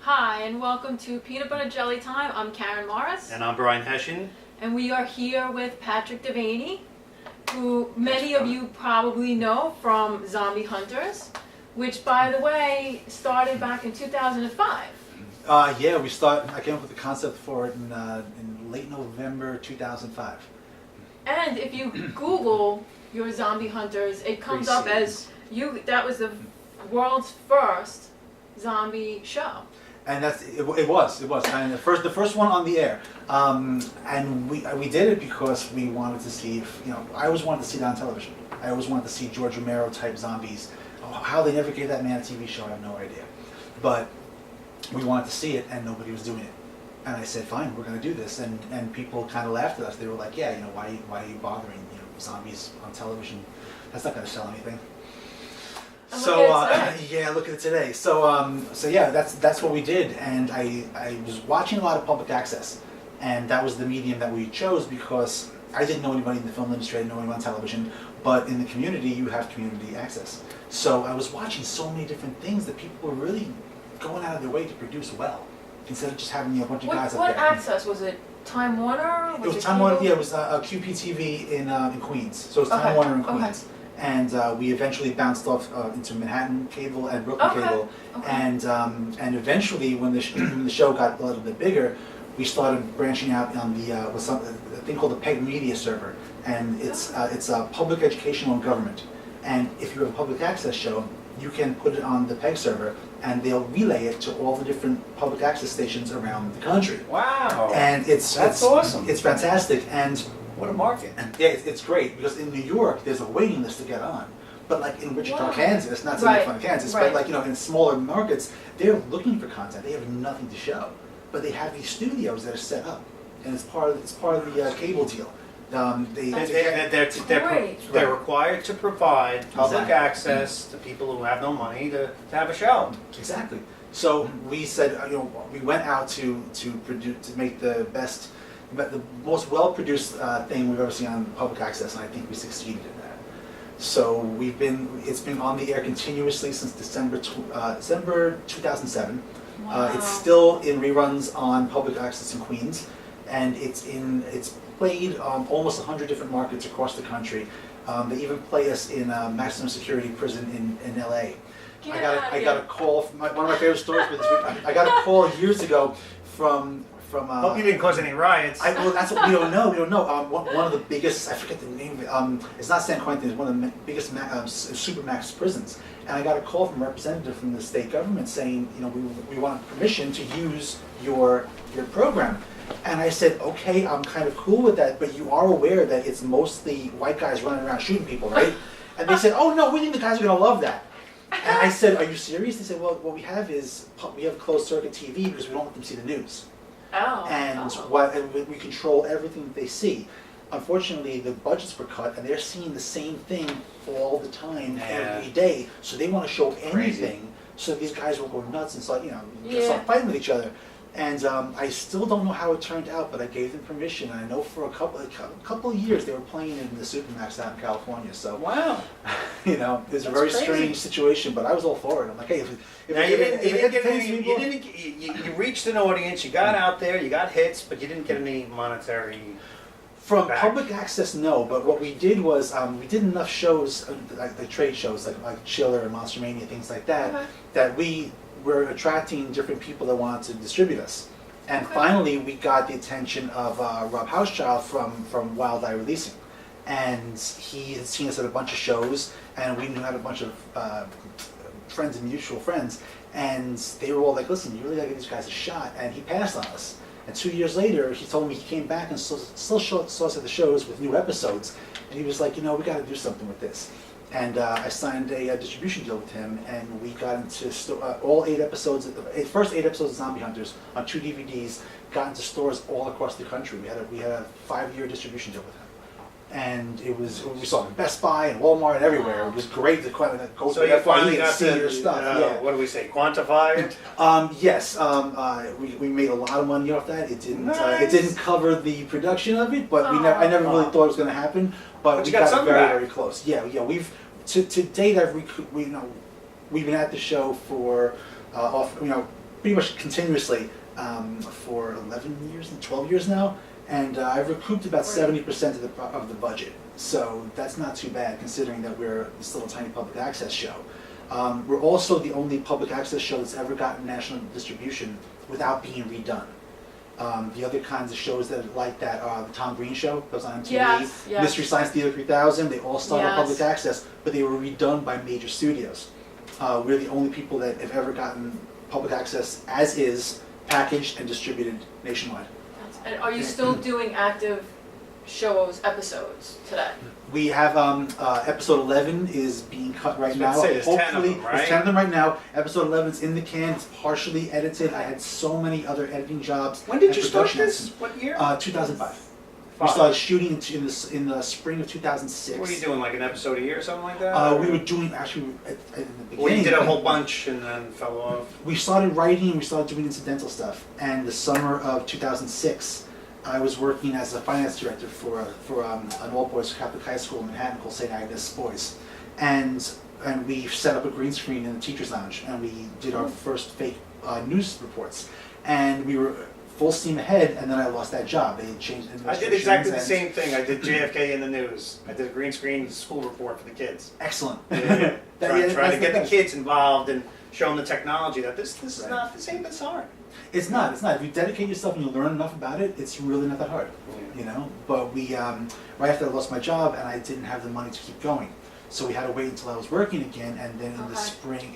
Hi, and welcome to Peanut Butter Jelly Time. I'm Karen Morris. And I'm Brian Hession. And we are here with Patrick Devaney, who many of you probably know from Zombie Hunters, which, by the way, started back in 2005. Yeah, I came up with the concept for it in late November 2005. And if you Google your Zombie Hunters, it comes up as that was the world's first zombie show. And it was, and the first one on the air, and we did it because we wanted to see I always wanted to see that on television. I always wanted to see George Romero type zombies. How they never gave that man a TV show, I have no idea, but we wanted to see it, and nobody was doing it. And I said, fine, we're going to do this, and people kind of laughed at us. They were like, yeah, why are you bothering zombies on television? That's not going to sell anything. So yeah, look at it today. So yeah, that's what we did, and I was watching a lot of public access, and that was the medium that we chose because I didn't know anybody in the film industry, I didn't know anyone on television, but in the community you have community access. So I was watching so many different things that people were really going out of their way to produce well, instead of just having a bunch of guys up there. What access was it? Time Warner? It was Time Warner. Yeah, it was QPTV in Queens. So it was Time Warner in Queens. Okay. And we eventually bounced off into Manhattan Cable and Brooklyn Cable, and eventually when the show got a little bit bigger, we started branching out on a thing called the PEG Media Server, and it's a public educational and government. And if you have a public access show, you can put it on the PEG server, and they'll relay it to all the different public access stations around the country. Wow! And it's awesome. It's fantastic, and what a market! Yeah, it's great because in New York there's a waiting list to get on, but like in Wichita, Kansas, not so much fun in Kansas, but like in smaller markets, they're looking for content. They have nothing to show, but they have these studios that are set up, and it's part of the cable deal. They're required to provide public access to people who have no money to have a show. Exactly. So we said, we went out to make the most well-produced thing we've ever seen on public access, and I think we succeeded in that. So it's been on the air continuously since December 2007. Wow. It's still in reruns on public access in Queens, and it's played almost 100 different markets across the country. They even play us in a maximum security prison in LA. I got a call from one of my favorite stories for this week. I got a call years ago from Hope you didn't cause any riots. Well, that's what we don't know. One of the biggest, I forget the name of it, it's not San Quentin, it's one of the biggest supermax prisons. And I got a call from a representative from the state government saying, we want permission to use your program. And I said, okay, I'm kind of cool with that, but you are aware that it's mostly white guys running around shooting people, right? And they said, oh no, we think the guys are going to love that. And I said, are you serious? They said, well, what we have is, we have closed circuit TV because we don't want them to see the news. And we control everything that they see. Unfortunately, the budgets were cut, and they're seeing the same thing all the time, every day. So they want to show anything, so these guys will go nuts and start fighting with each other. And I still don't know how it turned out, but I gave them permission. And I know for a couple of years they were playing in the Supermax out in California. So wow, it's a very strange situation, but I was all for it. I'm like, hey, you reached an audience, you got out there, you got hits, but you didn't get any monetary. From public access, no. But what we did was we did enough shows, like the trade shows, like Chiller and Monster Mania, things like that, that we're attracting different people that wanted to distribute us. And finally, we got the attention of Rob Housechild from Wild Eye Releasing. And he had seen us at a bunch of shows, and we had a bunch of friends and mutual friends, and they were all like, listen, you really gotta give these guys a shot, and he passed on us. And 2 years later, he told me he came back and still saw us at the shows with new episodes, and he was like, we gotta do something with this. And I signed a distribution deal with him, and we got into all 8 episodes, first 8 episodes of Zombie Hunters on 2 DVDs, got into stores all across the country. We had a 5-year distribution deal with him. And we saw it in Best Buy and Walmart and everywhere. It was great to go to FYE and see your stuff. What do we say? Quantify it? Yes. We made a lot of money off that. It didn't cover the production of it, but I never really thought it was going to happen. But we got very, very close. Yeah. We've to date we've been at the show for pretty much continuously for 11 years and 12 years now, and I've recouped about 70% of the budget. So that's not too bad considering that we're still a tiny public access show. We're also the only public access show that's ever gotten national distribution without being redone. The other kinds of shows that are like that are the Tom Green Show, goes on MTV, Yes, yes. Mystery Science Theater 3000, they all started Yes. public access, but they were redone by major studios. We're the only people that have ever gotten public access as is, packaged and distributed nationwide. And are you still doing active shows, episodes today? We have episode 11 is being cut right now. There's 10 of Hopefully, them, right? there's 10 of them right now. Episode 11 is in the can. It's partially edited. I had so many other editing jobs. When did and you start production this? assistants. What year? 2005. We started shooting in the spring of 2006. What were you doing, like an episode a year or something like that? We were doing actually in the beginning. Well, you did a whole bunch and then fell off. We started writing and we started doing incidental stuff. And the summer of 2006, I was working as a finance director for an all-boys Catholic high school in Manhattan called St. Agnes Boys. And we set up a green screen in the teacher's lounge and we did our first fake news reports. And we were full steam ahead, and then I lost that job. They changed I did exactly the same thing. I did JFK in the news. I did a green screen school report for the kids. Excellent. Yeah. Trying to get the best. kids involved and show them the technology that this is Right. not this ain't this hard. It's not. It's not. If you dedicate yourself and you learn enough about it, it's really not that hard. Yeah. You know. But we right after I lost my job and I didn't have the money to keep going, so we had to wait until I was working again. And then in the spring,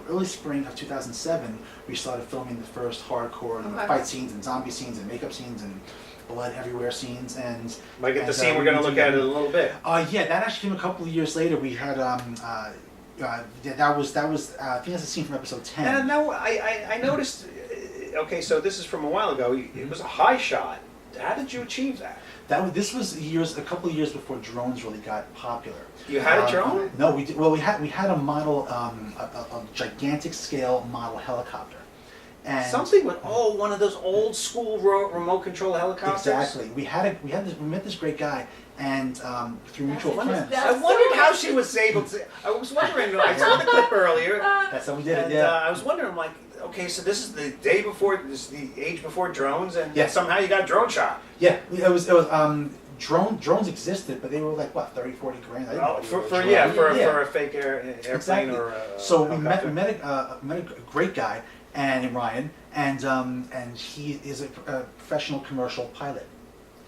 early spring of 2007, we started filming the first hardcore fight scenes and zombie scenes and makeup scenes and blood everywhere scenes and. Like at the scene we're going to look at it a little bit. Yeah, that actually came a couple of years later. We had that was I think that's a scene from episode 10. And now I noticed. Okay, so this is from a while ago. It was a high shot. How did you achieve that? This was a couple of years before drones really got popular. You had a drone? No, we did. Well, we had a model, a gigantic scale model helicopter. And Something with one of those old school remote control helicopters. exactly. We met this great guy, and through mutual friends. I wondered how she was able to. I was wondering. I saw the clip earlier. That's how we did it. And, Yeah. I was wondering, I'm like, okay, so this is the day before, this is the age before drones, and Yeah. somehow you got drone shot. Yeah. It was drones existed, but they were like what 30, 40 grand. I didn't know what For they for were. yeah, for a fake airplane Exactly. or. So we met helicopter. a great guy, named Ryan, and he is a professional commercial pilot.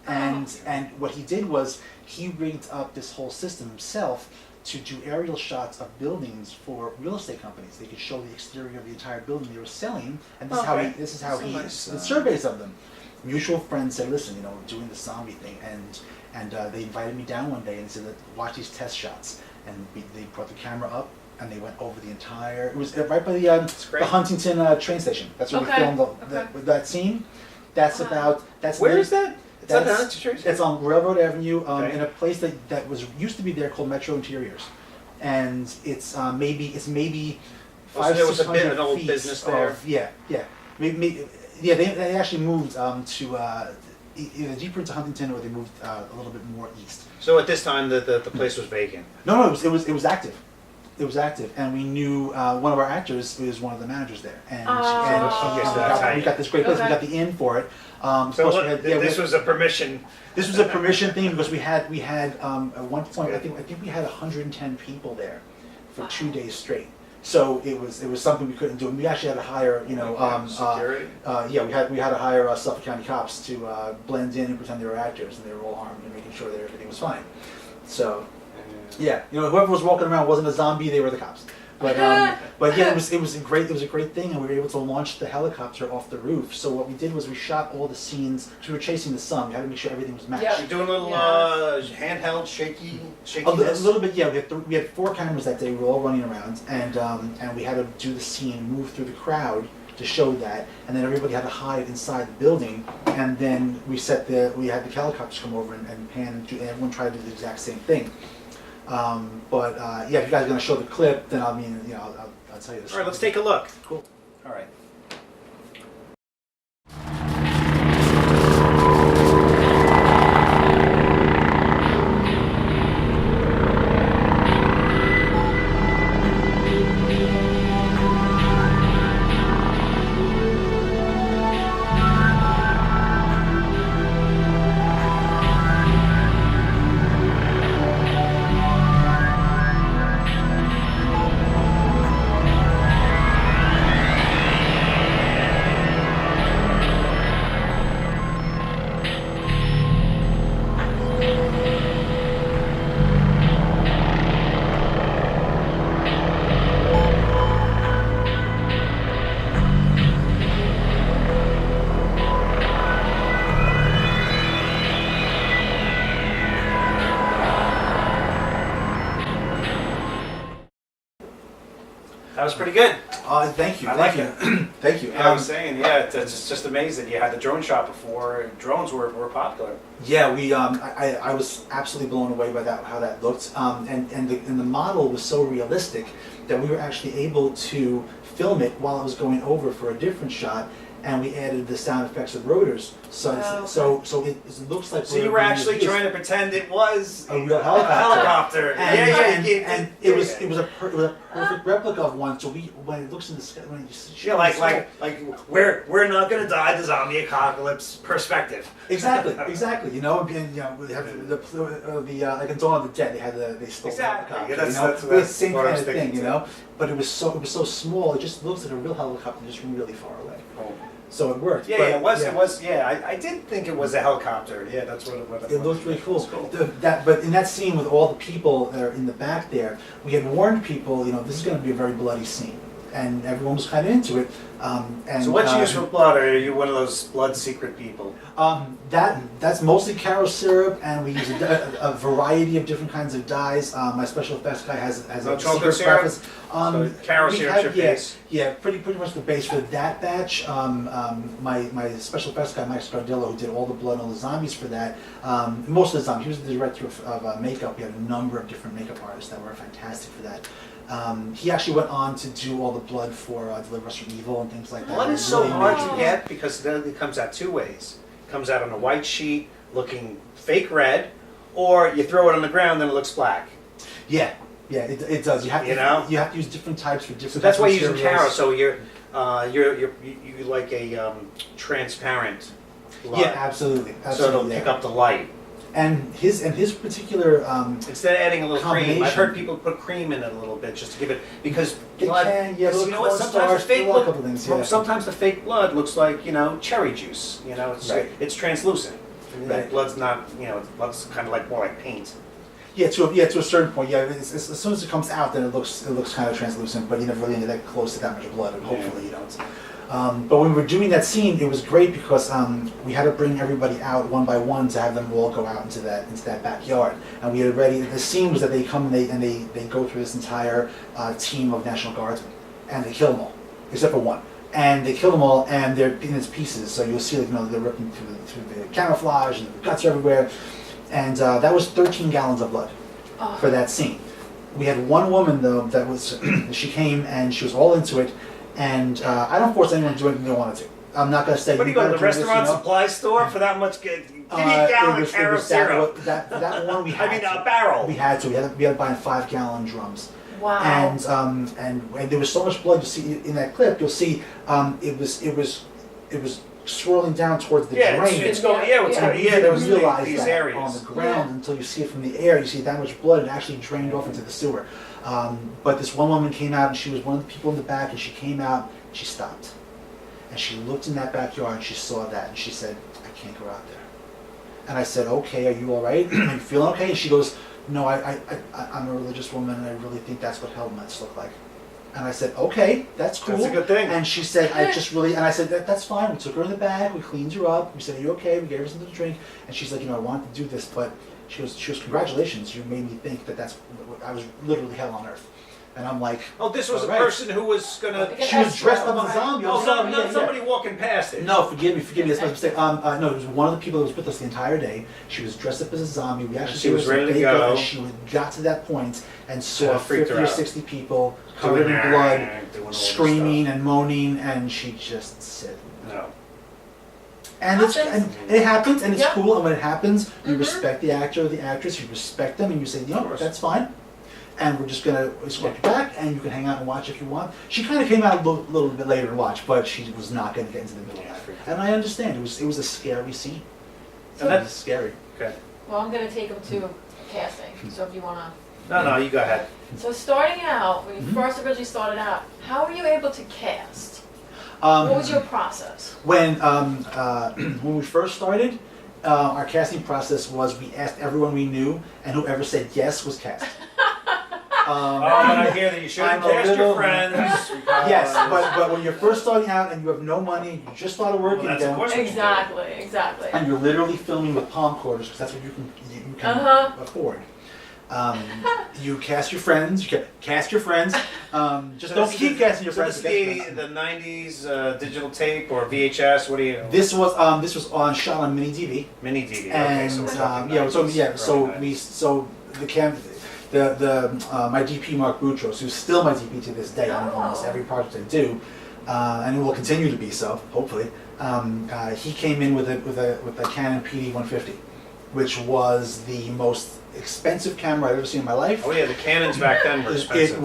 And what he did was he rigged up this whole system himself to do aerial shots of buildings for real estate companies. They could show the exterior of the entire building they were selling, and this is how he Nice, did surveys of them. Mutual friends said, "Listen, we're doing the zombie thing," and they invited me down one day and said, "Watch these test shots." And they brought the camera up and they went over the entire. It was right by the Huntington train station. That's where we filmed that scene. That's Where is that? It's on Railroad Avenue Okay. in a place that was used to be there called Metro Interiors, and it's maybe So 500 there was a 600 bit of an old feet business there? They actually moved to either deeper into Huntington or they moved a little bit more east. So at this time, the place was vacant. No, it was active. It was active, and we knew one of our actors was one of the managers there, and we got this great place. We got the inn for it. This was a permission. This was a permission thing because we had at one point I think we had 110 people there for 2 days straight. So it was something we couldn't do. And we actually had to hire security. We had to hire Suffolk County cops to blend in and pretend they were actors, and they were all armed and making sure that everything was fine. So. Yeah, whoever was walking around wasn't a zombie; they were the cops. But yeah, it was a great thing, and we were able to launch the helicopter off the roof. So what we did was we shot all the scenes. We were chasing the sun. We had to make sure everything was matched. You're doing a little handheld, shaky. A little bit, yeah. We had 4 cameras that day. We were all running around, and we had to do the scene, move through the crowd to show that, and then everybody had to hide inside the building. And then we had the helicopters come over and pan, and everyone tried to do the exact same thing. If you guys are going to show the clip, then I'll tell you this. All right, let's take a look. Cool. All right. was pretty good. Thank you. I like thank you. Thank you. Yeah, I was saying, yeah, it's just amazing. You had the drone shot before. Drones were popular. Yeah, I was absolutely blown away by that, how that looked, and the model was so realistic that we were actually able to film it while it was going over for a different shot, and we added the sound effects of rotors. So it looks like. So you were actually trying to pretend it was a real helicopter. And it was a perfect replica of one. So when it looks in the sky, when you see, like we're not gonna die, the zombie apocalypse perspective. Exactly. You know, and, we have like in Dawn of the Dead, they stole the helicopter. That's the same kind of thing, you know. But it was so small. It just looks like a real helicopter, just from really far away. Oh. So it worked. Yeah, it was. Yeah, I did think it was a helicopter. Yeah, that's what it was. It looked really cool. But in that scene with all the people that are in the back there, we had warned people, this is going to be a very bloody scene, and everyone was kind of into it. So what you use for blood? Or are you one of those blood secret people? That's mostly caro syrup, and we use a variety of different kinds of dyes. My special effects guy has a chocolate secret preface. So caro syrup's your base. Yeah, pretty much the base for that batch. My special effects guy, Mike Scardillo, who did all the blood and all the zombies for that. Most of the zombies. He was the director of makeup. We had a number of different makeup artists that were fantastic for that. He actually went on to do all the blood for Deliver Us from Evil and things like that. Blood is so hard to get because then it comes out two ways. It comes out on a white sheet looking fake red, or you throw it on the ground and it looks black. Yeah, it does. You have to use different types for different. So that's why you're using materials. caro. So you like a transparent blood. Yeah, absolutely. So it'll pick up the light. And his particular instead of adding a little cream, combination. I've heard people put cream in it a little bit just to give it because They blood. can, yeah, you know what? Sometimes the fake blood looks like cherry juice. It's translucent. Right. Blood's not. Blood's kind of like more like paint. Yeah, to a certain point. Yeah, as soon as it comes out, then it looks kind of translucent. But you never really get that close to that much blood, and hopefully you don't. But when we were doing that scene, it was great because we had to bring everybody out one by one to have them all go out into that backyard. And we had already, the scene was that they come and they go through this entire team of National Guardsmen, and they kill them all, except for one. And they kill them all, and they're in its pieces. So you'll see, they're ripping through the camouflage, and the guts are everywhere. And that was 13 gallons of blood for that scene. We had one woman though that was, she came and she was all into it. And I don't force anyone to do anything they want to do. I'm not going to say. What do you go to the restaurant supply store for that much? Give me a gallon of caro syrup. That one we had. a barrel. We had to. We had to buy 5-gallon drums. Wow. And there was so much blood. You see in that clip. You'll see it was swirling down towards the drain. It's going. Yeah, it's going. Yeah, there was these areas on the ground until you see it from the air. You see that much blood. It actually drained off into the sewer. But this one woman came out, and she was one of the people in the back, and she came out, and she stopped. And she looked in that backyard, and she saw that, and she said, I can't go out there. And I said, okay, are you all right? Are you feeling okay? And she goes, no, I'm a religious woman, and I really think that's what hell must look like. And I said, okay, that's cool. That's a good thing. And she said, and I said, that's fine. We took her in the bag, we cleaned her up, we said, are you okay? We gave her something to drink. And she's like, I wanted to do this, but she was, congratulations, you made me think that I was literally hell on earth. And I'm like, oh, this was a person who was gonna. She was dressed up as a zombie. Oh, not somebody walking past it. No, forgive me, that's my mistake. No, it was one of the people that was with us the entire day. She was dressed up as a zombie. We actually she was ready to go. And she got to that point and saw 50 or 60 people covered in blood, screaming and moaning, and she just said no. And it happens, and it's cool. And when it happens, you respect the actor or the actress. You respect them, and you say, that's fine. And we're just going to escort you back, and you can hang out and watch if you want. She kind of came out a little bit later to watch, but she was not going to get into the middle of that. And I understand. It was a scary scene. And that's scary. Okay. Well, I'm going to take them to casting, so if you want to... No, you go ahead. So starting out, when you first originally started out, how were you able to cast? What was your process? When we first started, our casting process was we asked everyone we knew, and whoever said yes was cast. And I hear that you shouldn't cast your friends. Yes, but when you're first starting out and you have no money, you just started working again. Exactly. And you're literally filming with palm quarters because that's what you can afford. You cast your friends. Cast your friends. Just don't keep casting your friends. So this is the 90s digital tape or VHS. What do you? This was shot on mini DV. Mini DV. And okay, so my DP Mark Boutros, who's still my DP to this day on almost every project I do, and will continue to be so, hopefully. He came in with a Canon PD 150, which was the most expensive camera I've ever seen in my life. Oh yeah, the Canons back then were expensive.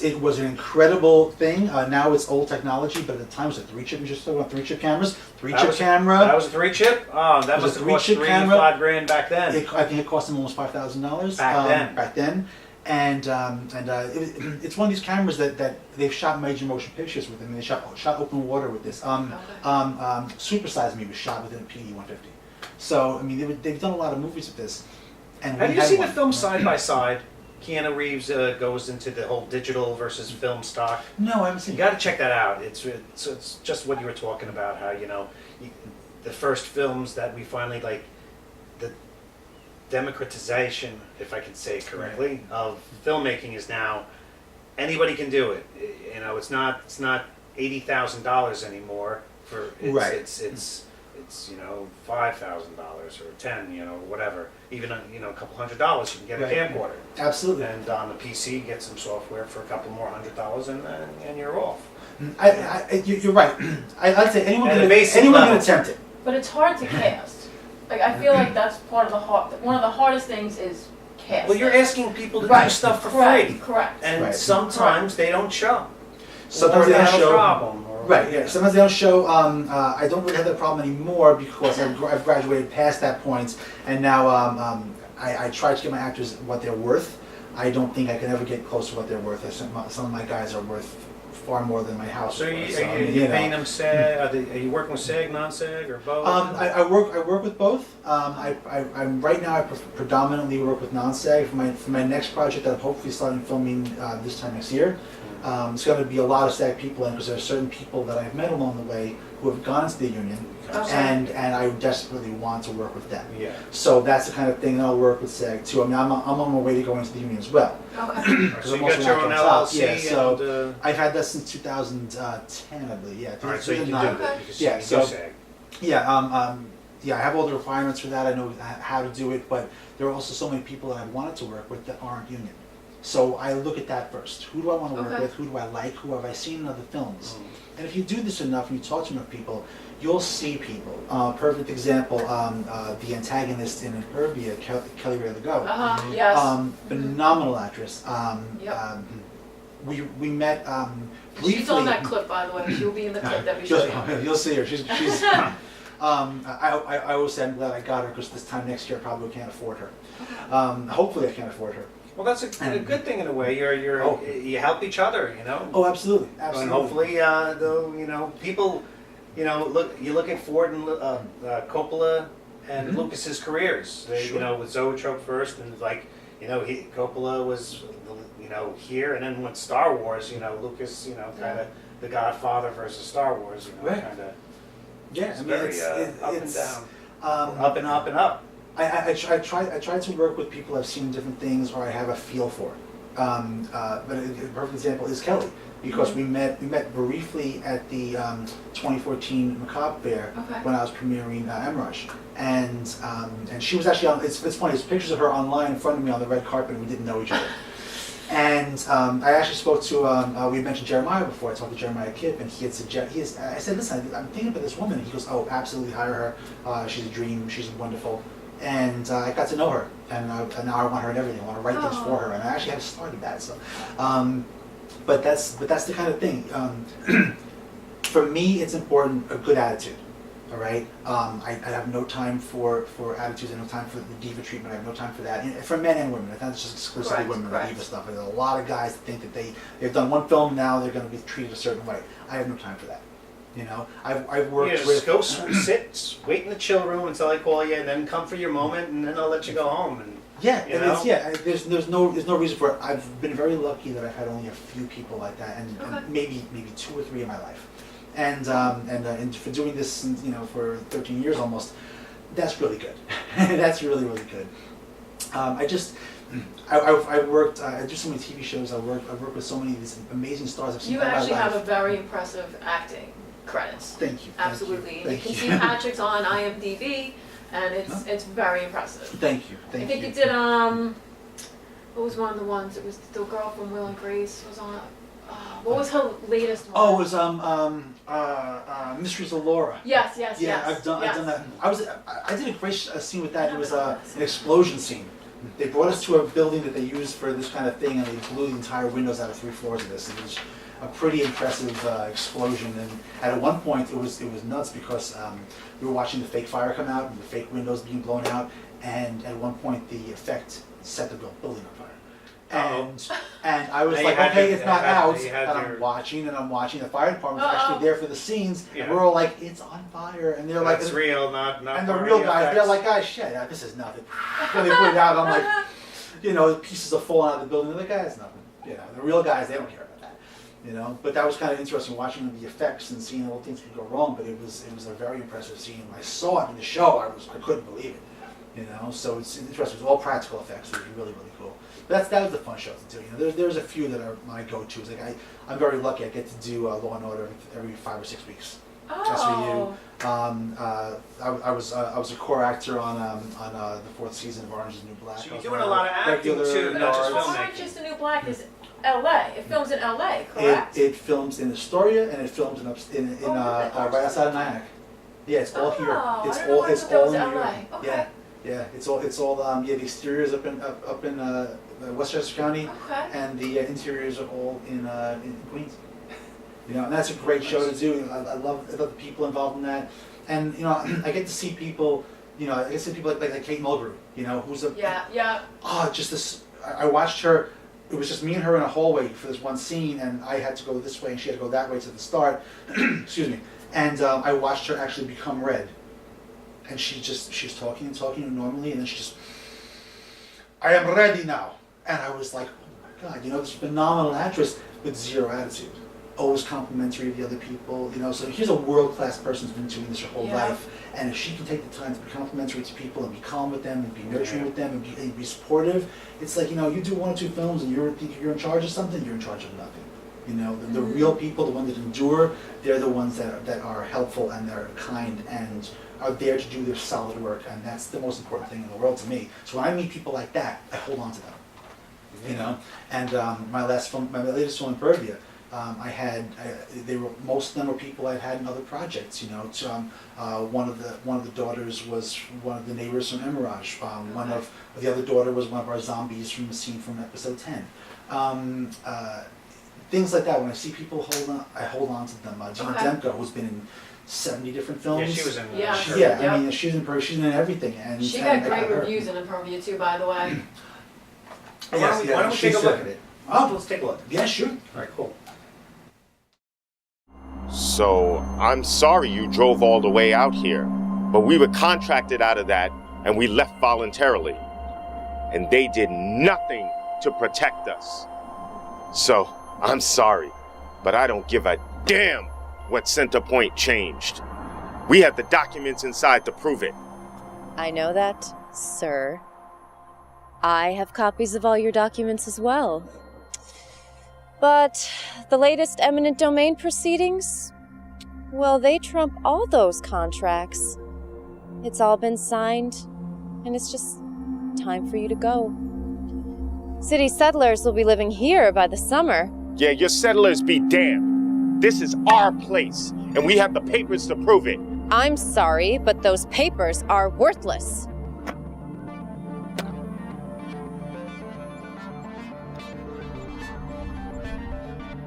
It was an incredible thing. Now it's old technology, but at the time it was a 3-chip. We just talking about 3-chip cameras. 3-chip camera. That was a 3-chip. Oh, that must have cost $3,500 back then. I think it cost them almost $5,000 back then. And it's one of these cameras that they've shot major motion pictures with. I mean, they shot open water with this. Super Size Me was shot within a PD 150. So I mean, they've done a lot of movies with this. And have you seen the film Side by Side? Keanu Reeves goes into the whole digital versus film stock. No, I haven't seen. You got to check that out. It's just what you were talking about. How the first films that we finally like, the democratization, if I can say it correctly, of filmmaking is now anybody can do it. You know, it's not $80,000 anymore for it's $5,000 or 10, whatever. Even a couple $100 you can get a camcorder. Absolutely. And on the PC, get some software for a couple more $100 and you're off. You're right. I'd say anyone can attempt it. But it's hard to cast. Like I feel like that's part of one of the hardest things is casting. Well, you're asking people to do stuff for free. Correct. And sometimes they don't show. Sometimes they don't show. Problem. Right, yeah. Sometimes they don't show. I don't really have that problem anymore because I've graduated past that point, and now I try to give my actors what they're worth. I don't think I can ever get close to what they're worth. Some of my guys are worth far more than my house. So are you paying them SAG? Are you working with SAG, non-SAG, or both? I work with both. I'm right now I predominantly work with non-SAG for my next project that I'm hopefully starting filming this time next year. It's going to be a lot of SAG people in because there are certain people that I've met along the way who have gone into the union, and I desperately want to work with them. Yeah. So that's the kind of thing that I'll work with SAG too. I mean, I'm on my way to go into the union as well. Okay. So you got your own LLC. Yeah. So I've had that since 2010, I believe. Yeah. All right. So you can do it. Yeah. So SAG. yeah. Yeah. I have all the requirements for that. I know how to do it, but there are also so many people that I wanted to work with that aren't union. So I look at that first. Who do I want to work with? Who do I like? Who have I seen in other films? And if you do this enough and you talk to enough people, you'll see people. Perfect example, the antagonist in Herbia, Kelly Ray Legault. Yes. Phenomenal actress. We met briefly. She's on that clip, by the way. She'll be in the clip that we showed. You'll see her. She's I always say I'm glad I got her because this time next year I probably can't afford her. Hopefully I can't afford her. Well, that's a good thing in a way. You help each other, Oh, absolutely, absolutely. And hopefully, people, you look at Ford and Coppola and Lucas's careers. They, with Zoetrope first, and Coppola was, here, and then with Star Wars, Lucas, kind of the Godfather versus Star Wars, kind of. Yeah, it's very up and down, up and up and up. I try to work with people I've seen different things or I have a feel for. But a perfect example is Kelly, because we met briefly at the 2014 Macabre Fair when I was premiering Emrush, and she was actually on. It's funny. There's pictures of her online in front of me on the red carpet, and we didn't know each other. And I actually spoke to, we mentioned Jeremiah before. I talked to Jeremiah Kipp, and he had suggested, I said, listen, I'm thinking about this woman. And he goes, oh, absolutely hire her. She's a dream. She's wonderful. And I got to know her, and now I want her in everything. I want to write things for her, and I actually have started that. So, but that's the kind of thing. For me, it's important a good attitude. All right. I have no time for attitudes. I have no time for the diva treatment. I have no time for that. For men and women. It's not just exclusively women the diva stuff. There's a lot of guys that think that they've done one film, now they're going to be treated a certain way. I have no time for that. I've worked with. Go sit, wait in the chill room until I call you, and then come for your moment, and then I'll let you go home. And there's no reason for it. I've been very lucky that I've had only a few people like that, and maybe 2 or 3 in my life, and for doing this, for 13 years almost, that's really good. That's really good. I worked. I do so many TV shows. I work with so many of these amazing stars I've seen You in my actually have a life. very impressive acting credits. Thank you. Absolutely. And you Thank can you. see Patrick's on IMDb, and it's very impressive. Thank you. I think you did what was one of the ones? It was the girl from Will and Grace was on. What was her latest one? Oh, it was Mysteries of Laura. Yes. Yeah, I've done that. I did a great scene with that. It was an explosion scene. They brought us to a building that they used for this kind of thing, and they blew the entire windows out of 3 floors of this. It was a pretty impressive explosion, and at one point it was nuts because we were watching the fake fire come out and the fake windows being blown out, and at one point the effect set the building on fire. And I was Now like, you had okay, your- it's not you had- out, you had and your- I'm watching. The fire department was Uh-oh. actually there for the scenes, Yeah. and we're all like, it's on fire, and they're like, That's real, not and the part of real guys, they're effects. like, guys, shit, this is nothing. When they put it out, I'm like, pieces are falling out of the building. They're like, guys, nothing. The real guys, they don't care about that. But that was kind of interesting watching the effects and seeing all things could go wrong. But it was a very impressive scene. When I saw it in the show, I couldn't believe it. So it's interesting. It was all practical effects. It was really really cool. But that was the fun show to do. There's a few that are my go-tos. Like I'm very lucky. I get to do Law and Order every 5 or 6 weeks. Oh. I was a core actor on the 4th season of Orange is the New Black. So you're doing a lot of acting Regular too, not just yards. filmmaking. Orange is the New Black is LA. It films in LA, correct? It films in Astoria and it films in right outside of Nyack. Yeah, it's all here. It's I don't know all if it's that was all in LA. here. Okay. Yeah. It's all the exteriors up in Westchester County, Okay. and the interiors are all in Queens. And that's a great show to do. I love the people involved in that, and I get to see people. I get to see people like Kate Mulgrew. Who's a Yeah. just this. I watched her. It was just me and her in a hallway for this one scene, and I had to go this way, and she had to go that way to the start. Excuse me. And I watched her actually become red, and she was talking normally, and then she just, I am ready now, and I was like, oh my God, this phenomenal actress with zero attitude, always complimentary of the other people, So here's a world-class person who's been doing this her whole life, and if she can take the time to be complimentary to people and be calm with them and be nurturing with them and be supportive, it's like you do 1 or 2 films and you're in charge of something, you're in charge of nothing. The real people, the ones that endure, they're the ones that are helpful and they're kind and are there to do their solid work, and that's the most important thing in the world to me. So when I meet people like that, I hold on to them. And my latest film, in Birdview, most of them were people I've had in other projects. One of the daughters was one of the neighbors from Emirage. One of the other daughter was one of our zombies from the scene from episode 10. Things like that. When I see people I hold on to them. Gina Demko, who's been in 70 different films. Yeah, she was in. Yeah. I mean, she's in everything. And She got great reviews in Purview too, by the way. Why don't we take a look at it? Let's take a look. Yeah, sure. All right, cool. So, I'm sorry you drove all the way out here, but we were contracted out of that and we left voluntarily. And they did nothing to protect us. So, I'm sorry, but I don't give a damn what Centerpoint changed. We have the documents inside to prove it. I know that, sir. I have copies of all your documents as well. But the latest eminent domain proceedings, well, they trump all those contracts. It's all been signed, and it's just time for you to go. City settlers will be living here by the summer. Yeah, your settlers be damned. This is our place, and we have the papers to prove it. I'm sorry, but those papers are worthless.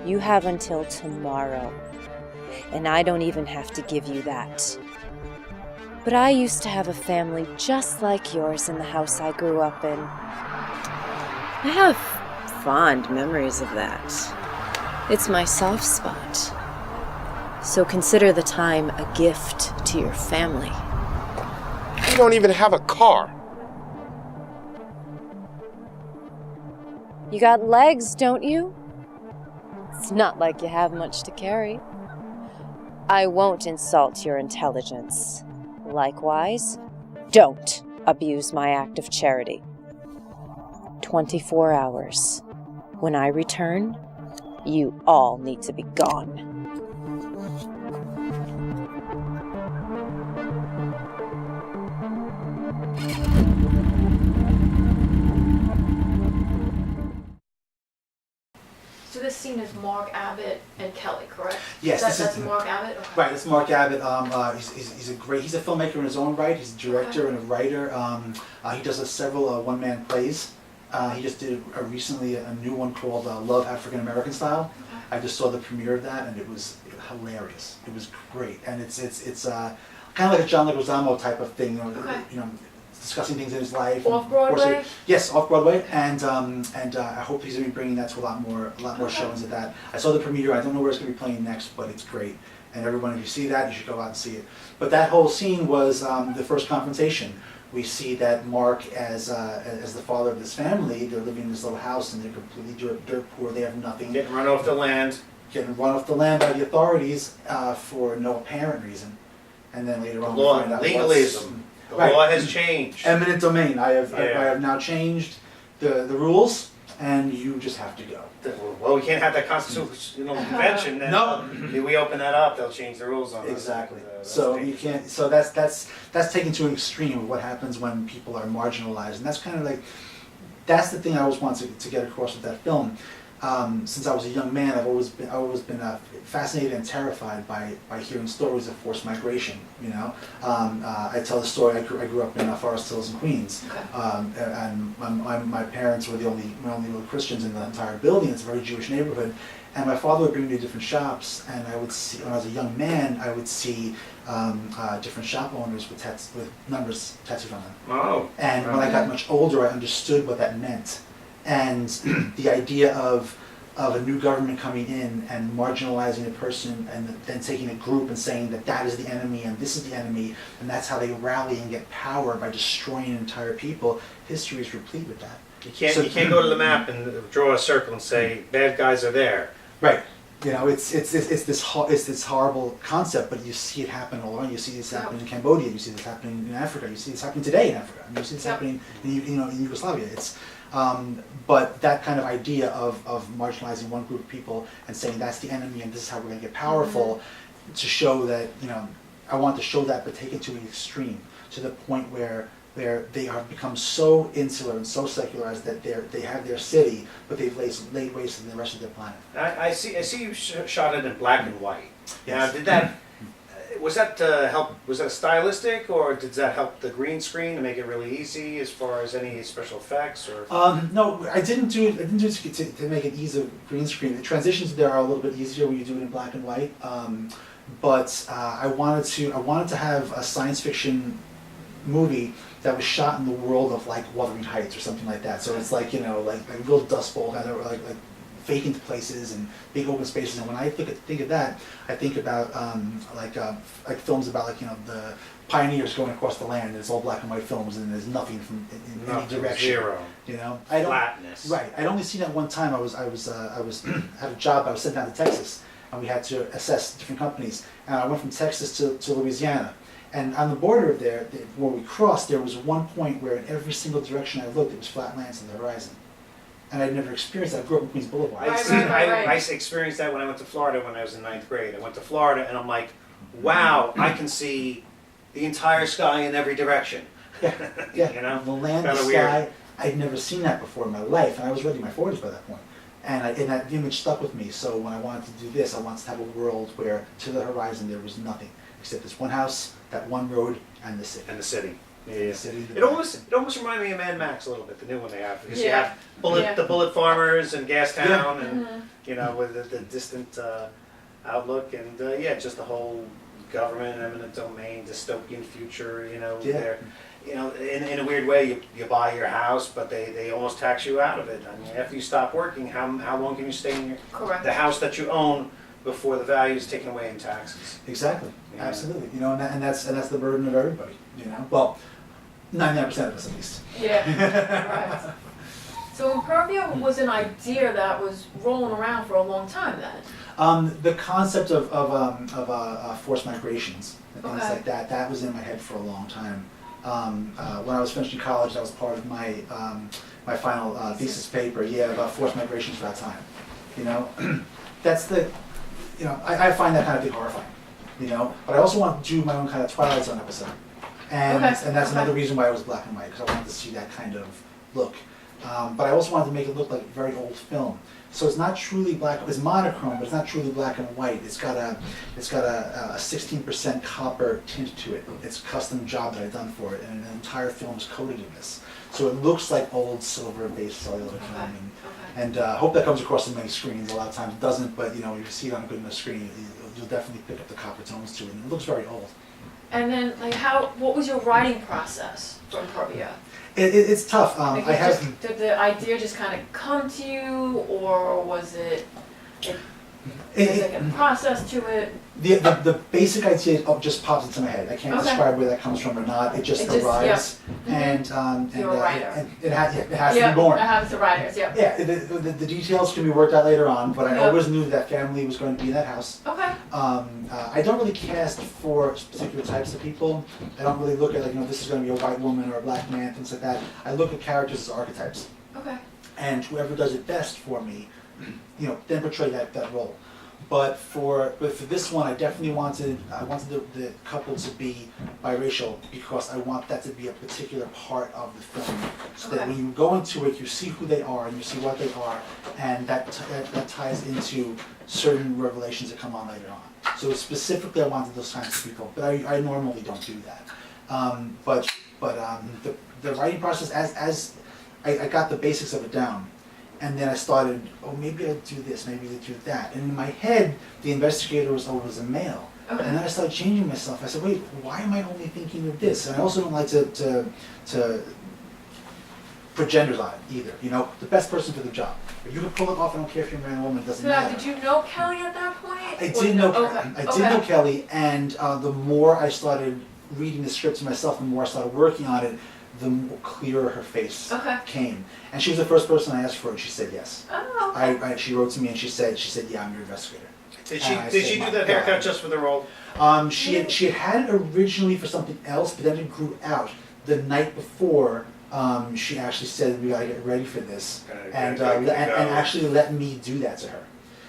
You have until tomorrow, and I don't even have to give you that. But I used to have a family just like yours in the house I grew up in. I have fond memories of that. It's my soft spot. So consider the time a gift to your family. You don't even have a car. You got legs, don't you? It's not like you have much to carry. I won't insult your intelligence. Likewise, don't abuse my act of charity. 24 hours. When I return, you all need to be gone. So this scene is Mark Abbott and Kelly, correct? Yes, That's Mark Abbott? Okay. Right, it's Mark Abbott. He's a filmmaker in his own right. He's a director and a writer. He does several one-man plays. He just did recently a new one called Love African American Style. I just saw the premiere of that, and it was hilarious. It was great, and it's kind of like a John Leguizamo type of thing. You know, discussing things in his life. Off Broadway. Yes, off Broadway, and I hope he's going to be bringing that to a lot more showings of that. I saw the premiere. I don't know where it's going to be playing next, but it's great. And everyone, if you see that, you should go out and see it. But that whole scene was the first confrontation. We see that Mark, as the father of this family, they're living in this little house and they're completely dirt poor. They have nothing. Getting run off the land. Getting run off the land by the authorities for no apparent reason. And then later on, we Law, find out legalism. The Right. law has changed. Eminent domain. I have now changed the rules, and you just have to go. Well, we can't have that constitutional convention. And No. If we open that up, they'll change the rules on us. Exactly. That's So you dangerous. can't. So that's taken to an extreme of what happens when people are marginalized, and that's kind of like that's the thing I always want to get across with that film. Since I was a young man, I've always been fascinated and terrified by hearing stories of forced migration. You know, I tell the story. I grew up in Forest Hills in Queens, and my parents were the only real Christians in the entire building. It's a very Jewish neighborhood, and my father would bring me to different shops, and I would see when I was a young man, I would see different shop owners with numbers tattooed on them. Oh. And when I got much older, I understood what that meant. And the idea of a new government coming in and marginalizing a person and then taking a group and saying that is the enemy and this is the enemy, and that's how they rally and get power by destroying entire people. History is replete with that. You can't go to the map and draw a circle and say bad guys are there. Right. You know, it's this horrible concept, but you see it happen all around. You see this happening in Cambodia. You see this happening in Africa. You see this happening today in Africa. I mean, you see this happening in Yugoslavia. It's but that kind of idea of marginalizing one group of people and saying that's the enemy and this is how we're going to get powerful, to show that, you know, I want to show that, but take it to an extreme, to the point where they have become so insular and so secularized that they have their city, but they've laid waste to the rest of their planet. I see you shot it in black and white. Yes. Now, was that was that stylistic, or did that help the green screen to make it really easy as far as any special effects? Or No, I didn't do it to make it easy green screen. The transitions there are a little bit easier when you do it in black and white. But I wanted to have a science fiction movie that was shot in the world of like Wuthering Heights or something like that. So it's like, you know, like a real dust bowl kind of like vacant places and big open spaces. And when I think of that, I think about like films about, like, you know, the pioneers going across the land. And it's all black and white films, and there's nothing in any direction. Zero. You know, Flatness. Right. I'd only seen that one time. I was had a job. I was sent down to Texas, and we had to assess different companies. And I went from Texas to Louisiana. And on the border of there, where we crossed, there was one point where in every single direction I looked, it was flat lands on the horizon. And I'd never experienced that. I grew up in Queens Boulevard. I experienced that when I went to Florida when I was in 9th grade. I went to Florida and I'm like, wow, I can see the entire sky in every direction. Yeah. You know? The land, the Kinda sky. weird. I'd never seen that before in my life, and I was already in my 40s by that point. And that image stuck with me. So when I wanted to do this, I wanted to have a world where to the horizon there was nothing except this one house, that one road, and the city. And the city. Yeah. The city. It almost reminded me of Mad Max a little bit, the new one they have. Because you Yeah. have the bullet farmers and Gastown, Yeah. and you know, with the distant outlook, and just the whole government, eminent domain, dystopian future. You know, Yeah. they're, you know, in a weird way, you buy your house, but they almost tax you out of it. I mean, after you stop working, how long can you stay in the house that you own before the value is taken away in taxes? Exactly. Yeah. Absolutely. You know, and that's the burden of everybody. You know, well, 99% of us at least. Yeah, right. So Impervia was an idea that was rolling around for a long time then. The concept of forced migrations and things Okay. like that was in my head for a long time. When I was finishing college, that was part of my my final thesis paper. Yeah, about forced migrations throughout time. You know, that's the, you know, I find that kind of thing horrifying. You know, but I also want to do my own kind of Twilight Zone episode, and that's another reason why it was black and white, because I wanted to see that kind of look. But I also wanted to make it look like very old film. So it's not truly black. It's monochrome, but it's not truly black and white. It's got a 16% copper tint to it. It's a custom job that I've done for it, and an entire film is coated in this. So it looks like old silver-based cellular film. And I hope that comes across in many screens. A lot of times it doesn't, but you know, you see it on a good enough screen, you'll definitely pick up the copper tones to it. And it looks very old. And then, like, what was your writing process for Impervia? It's tough. Did the idea just kind of come to you, or was it like a process to it? The basic idea just pops into my head. I can't describe where that comes from or not. It just arrives, and You're a writer. and it has to be born. It happens to writers. Yeah. Yeah, the details can be worked out later on, but I always knew that family was going to be in that house. Okay. I don't really cast for particular types of people. I don't really look at, like, you know, this is going to be a white woman or a black man, things like that. I look at characters as archetypes. Okay. And whoever does it best for me, you know, then portray that role. But for this one, I definitely wanted the couple to be biracial, because I want that to be a particular part of the film, so that when you go into it, you see who they are and you see what they are, and that ties into certain revelations that come on later on. So specifically, I wanted those kinds of people, but I normally don't do that. But the writing process, as I got the basics of it down. And then I started, oh, maybe I'll do this, maybe I'll do that. And in my head, the investigator was always a male. Okay. And then I started changing myself. I said, wait, why am I only thinking of this? And I also don't like to put genders on it either. You know, the best person for the job. If you can pull it off, I don't care if you're a man or woman, it doesn't matter. Did you know Kelly at that point? I did know Kelly. I did know Kelly, and the more I started reading the script to myself, the more I started working on it, the more clearer her face came. And she was the first person I asked for, and she said yes. Oh, okay. She wrote to me and she said, yeah, I'm your investigator. Did she do that haircut just for the role? She had it originally for something else, but then it grew out. The night before, she actually said, we gotta get ready for this, and actually let me do that to her.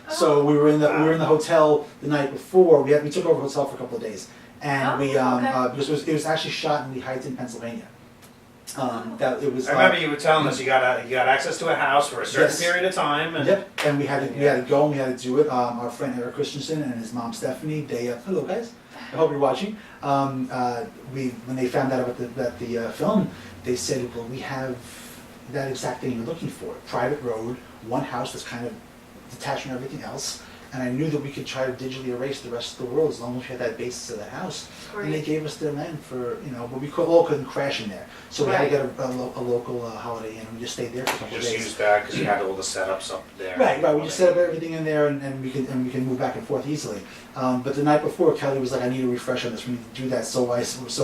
Oh. So we were in the hotel the night before. We took over the hotel for a couple of days, and because it was actually shot in Lee Heights in Pennsylvania. I remember you were telling us you got access to a house for a certain period of time. And and we had to go and we had to do it. Our friend Eric Christensen and his mom Stephanie, hello guys, I hope you're watching. When they found out about the film, they said, well, we have that exact thing you're looking for: private road, one house that's kind of detached from everything else. And I knew that we could try to digitally erase the rest of the world as long as we had that basis of the house. Great. And they gave us their land for, you know, but we couldn't crash in there. So we had to get a local Holiday Inn, and we just stayed there for a couple of days. Just used that because you had all the setups up there. Right. We just set up everything in there, and we can move back and forth easily. But the night before, Kelly was like, I need a refresh on this. We need to do that. So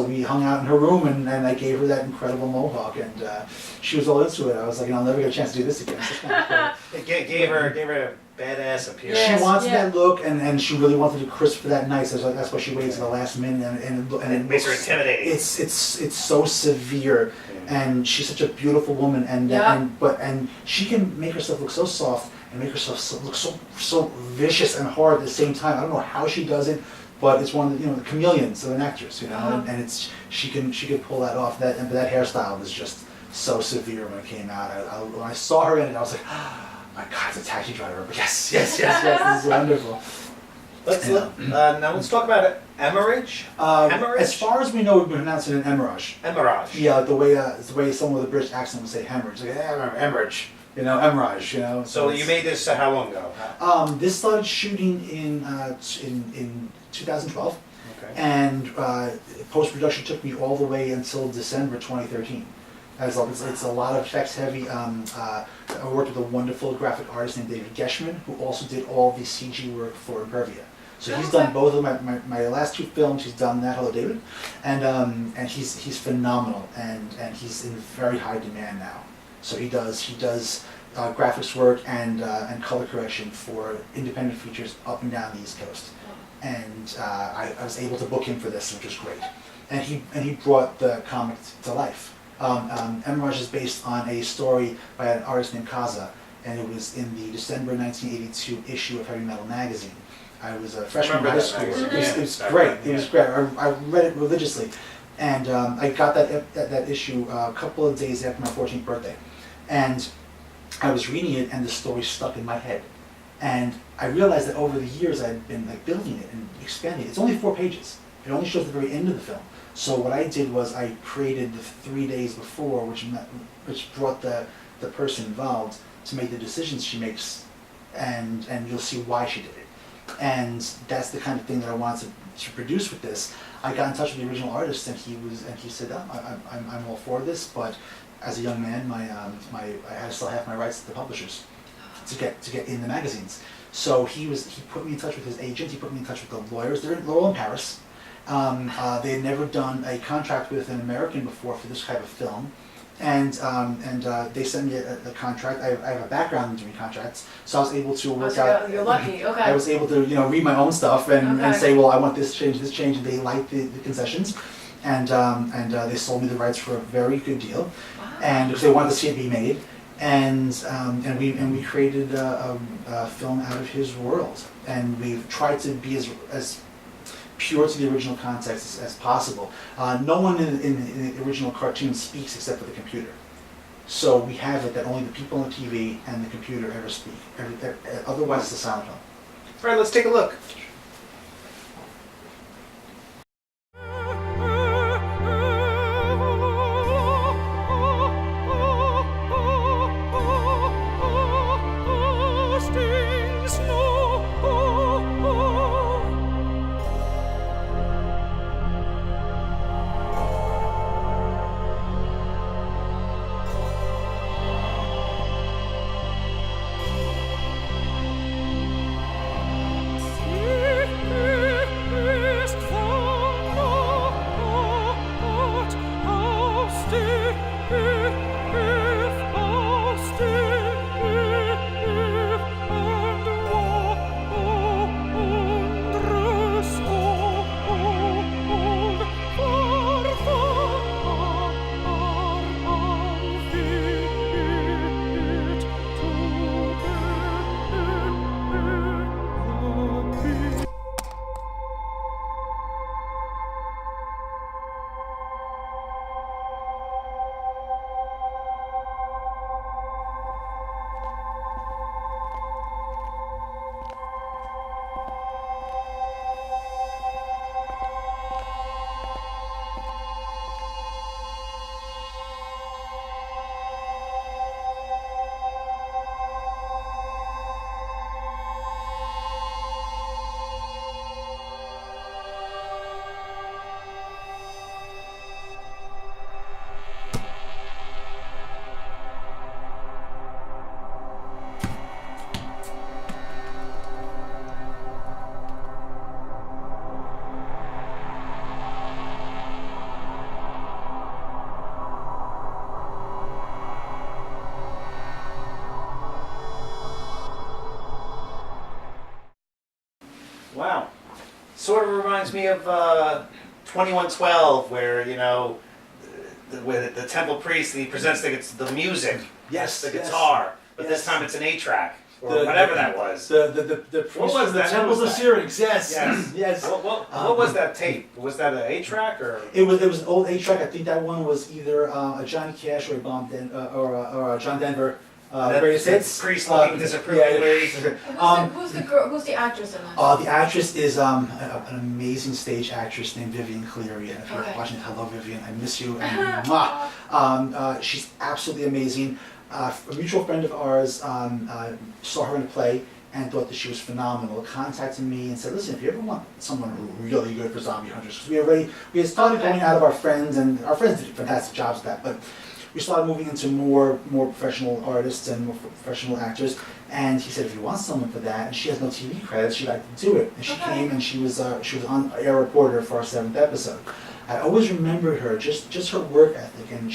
we hung out in her room, and I gave her that incredible mohawk, and she was all into it. I was like, I'll never get a chance to do this again. It's kind of cool. It gave her a badass appearance. She wants that look, and she really wanted it crisp for that night. So that's why she waited to the last minute, and it makes her intimidating. It's so severe, and she's such a beautiful woman, and she can make herself look so soft and make herself look so vicious and hard at the same time. I don't know how she does it, but it's one of the, the chameleons of an actress, and she can pull that off. But that hairstyle was just so severe when it came out. When I saw her in it, I was like, my God, it's a taxi driver. But yes, this is wonderful. Now let's talk about Emerage. Emerage? As far as we know, we pronounce it an emerage. Emerage. Yeah, the way someone with a British accent would say hemorrhage. Like, emerage. Emerage. So you made this how long ago? This started shooting in 2012. Okay. And post-production took me all the way until December 2013. It's a lot of effects heavy. I worked with a wonderful graphic artist named David Geschman, who also did all the CG work for Impervia. So he's done both of my last two films. He's done that. Hello, David, and he's phenomenal, and he's in very high demand now. So he does graphics work and color correction for independent features up and down the East Coast, and I was able to book him for this, which was great. and he brought the comic to life. Emerge is based on a story by an artist named Kaza, and it was in the December 1982 issue of Heavy Metal magazine. I was a freshman in high school. It was great. It was great. I read it religiously, and I got that issue a couple of days after my 14th birthday, and I was reading it, and the story stuck in my head, and I realized that over the years I'd been like building it and expanding it. It's only 4 pages. It only shows the very end of the film. So what I did was I created the 3 days before, which brought the person involved to make the decisions she makes, and you'll see why she did it. And that's the kind of thing that I wanted to produce with this. I got in touch with the original artist, and he said, I'm all for this, but as a young man, I had to still have my rights to the publishers to get in the magazines. So he put me in touch with his agent. He put me in touch with the lawyers. They're all in Paris. They had never done a contract with an American before for this type of film, and they sent me a contract. I have a background in doing contracts, so I was able to work out. You're lucky. Okay. I was able to read my own stuff and say, well, I want this change, and they liked the concessions, and they sold me the rights for a very good deal, and they wanted to see it be made, and we created a film out of his world, and we've tried to be as pure to the original context as possible. No one in the original cartoon speaks except for the computer. So we have it that only the people on the TV and the computer ever speak. Otherwise, it's a silent film. All right, let's take a look. Wow. Sort of reminds me of 2112, where, where the temple priest, he presents the music, Yes, the yes, guitar, but yes. this time it's an 8-track, or whatever that was. The priest What was of the that? temples What of was that? Syrinx. Yes, Yes. yes. What was that tape? Was that an 8-track, or? It was an old 8-track. I think that one was either a Johnny Cash or a John Denver greatest hits. Priest looking disapprovingly. Who's the actress in that? The actress is an amazing stage actress named Vivian Cleary. And if you're Okay. watching, hello Vivian, I miss you. And mwah. She's absolutely amazing. A mutual friend of ours saw her in a play and thought that she was phenomenal. Contacted me and said, "Listen, if you ever want someone really good for Zombie Hunters," because we had started going out of our friends, and our friends did fantastic jobs at that, but we started moving into more professional artists and more professional actors. And he said, if you want someone for that, and she has no TV credits, she'd like to do it. And she came, and she was on air reporter for our 7th episode. I always remembered her, just her work ethic, and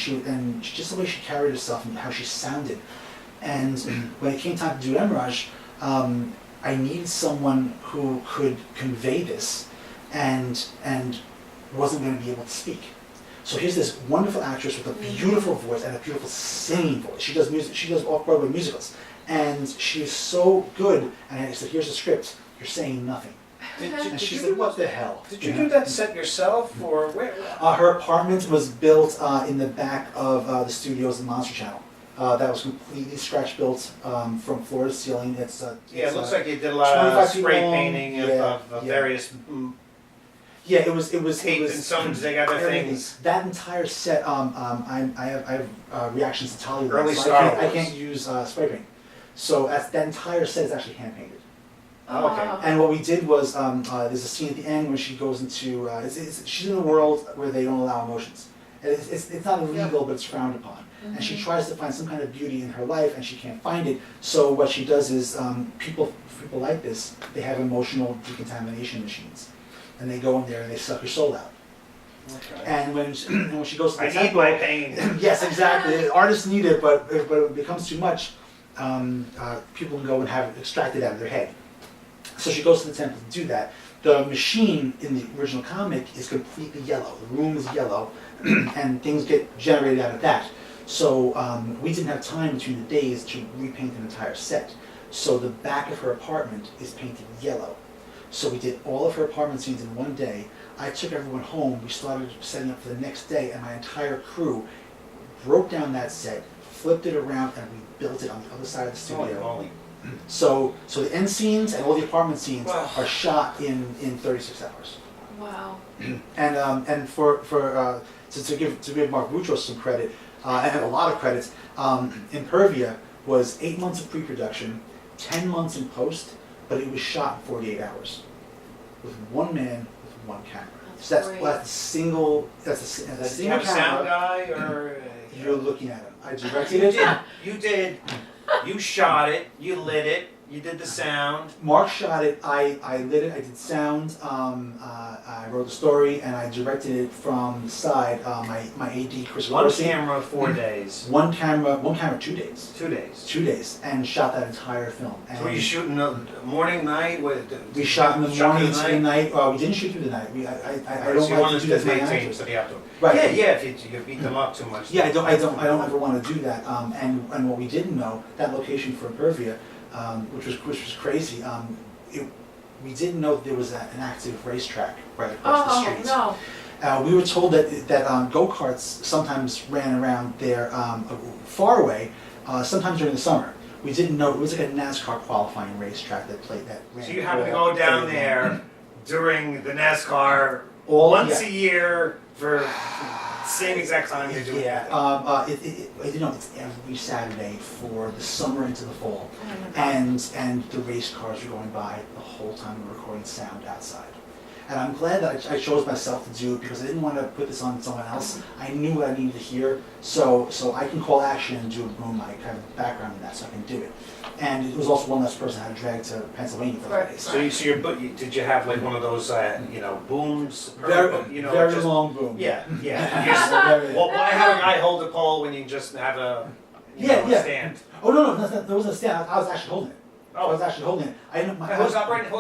just the way she carried herself and how she sounded. And when it came time to do Emerge, I needed someone who could convey this, and wasn't going to be able to speak. So here's this wonderful actress with a beautiful voice and a beautiful singing voice. She does music. She does off-Broadway musicals, and she is so good. And I said, "Here's the script. You're saying nothing." And she's like, "What the hell?" Did you do that set yourself, or where? Her apartment was built in the back of the studios in Monster Channel. That was completely scratch built from floor to ceiling. It looks like you did a lot of spray painting of various. Yeah, it was Tape and some other things. That entire set, I have reactions to Talia. Early so Star I can't use spray paint. So that entire set is actually hand painted. Oh, okay. And what we did was, there's a scene at the end where she goes into, she's in a world where they don't allow emotions. It's not illegal, but it's frowned upon. And she tries to find some kind of beauty in her life, and she can't find it. So what she does is, people like this, they have emotional decontamination machines. And they go in there and they suck your soul out. Okay. And when she goes to the I need my pain. yes, exactly. Artists need it, but if it becomes too much, people can go and have it extracted out of their head. So she goes to the temple to do that. The machine in the original comic is completely yellow. The room is yellow, and things get generated out of that. So we didn't have time between the days to repaint an entire set. So the back of her apartment is painted yellow. So we did all of her apartment scenes in one day. I took everyone home. We started setting up for the next day, and my entire crew broke down that set, flipped it around, and we built it on the other side of the studio. Holy. So the end scenes and all the apartment scenes Wow. are shot in 36 hours. Wow. And to give Mark Boutros some credit, and a lot of credits, Impervia was 8 months of pre-production, 10 months in post, but it was shot in 48 hours with one man with one camera. So that's a single. That's a Did you single have a sound camera. guy, or You're looking at him. I directed it. You did. You shot it. You lit it. You did the sound. Mark shot it. I lit it. I did sound. I wrote the story, and I directed it from the side. My AD Chris One Corsi. camera, 4 days. One camera. 2 days. 2 days. 2 days, and shot that entire film. And So were you shooting the morning, night? we shot in the Shot morning in the to the night? night. We didn't shoot through the night. I don't So you like wanted to do that to my big actors. team, so you have to. Right. Yeah. If you beat them up too much. Yeah, I don't ever want to do that. And what we didn't know, that location for Impervia, which was crazy. We didn't know that there was an active racetrack right across the street. No. We were told that go-karts sometimes ran around there far away, sometimes during the summer. We didn't know, it was like a NASCAR qualifying racetrack that ran. So you happen to go down there during the NASCAR All- once yeah. a year for same exact time you're doing Yeah, it. it's every Saturday for the summer into the fall. Oh my God. And the race cars were going by the whole time we were recording sound outside. And I'm glad that I chose myself to do it because I didn't want to put this on someone else. I knew what I needed to hear, so I can call action and do a boom mic kind of background in that, so I can do it. And it was also one less person I had to drag to Pennsylvania for Right. days. Did you have like one of those booms? Very just- long boom. Yeah. Very- Well, why have a guy hold a pole when you just have a stand? Oh no, there wasn't a stand. I was actually holding it. I Oh, was actually holding it. I didn't. who's operating?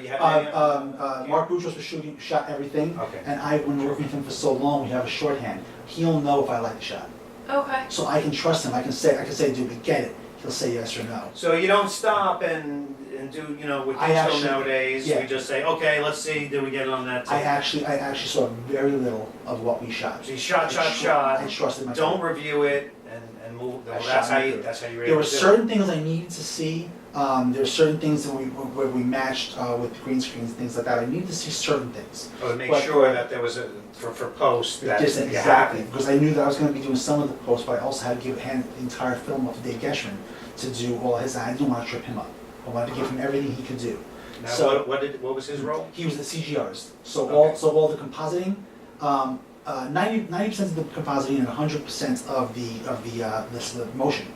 You have Mark Boutros was shot everything, Okay. and I've been working with him for so long. We have a shorthand. He'll know if I like the shot, Okay. so I can trust him. I can say, dude, we get it. He'll say yes or no. So you don't stop and do with I digital actually- nowadays. yeah. We just say, okay, let's see, did we get it on that? I tape? actually saw very little of what we shot. So you shot. I trusted myself. Don't review it and move. I Well, shot that's how and you. through. That's how you. There were certain things I needed to see. There were certain things that where we matched with green screens and things like that. I needed to see certain things. Oh, to make But- sure that there was for post that Just you exactly, have it. because I knew that I was going to be doing some of the posts, but I also had to hand the entire film up to Dave Geschman to do all his. I didn't want to trip him up. I wanted to give him everything he could do. Now, So- what was his role? He was the CG artist. So Okay. all the compositing, 90% of the compositing and 100% of the motion,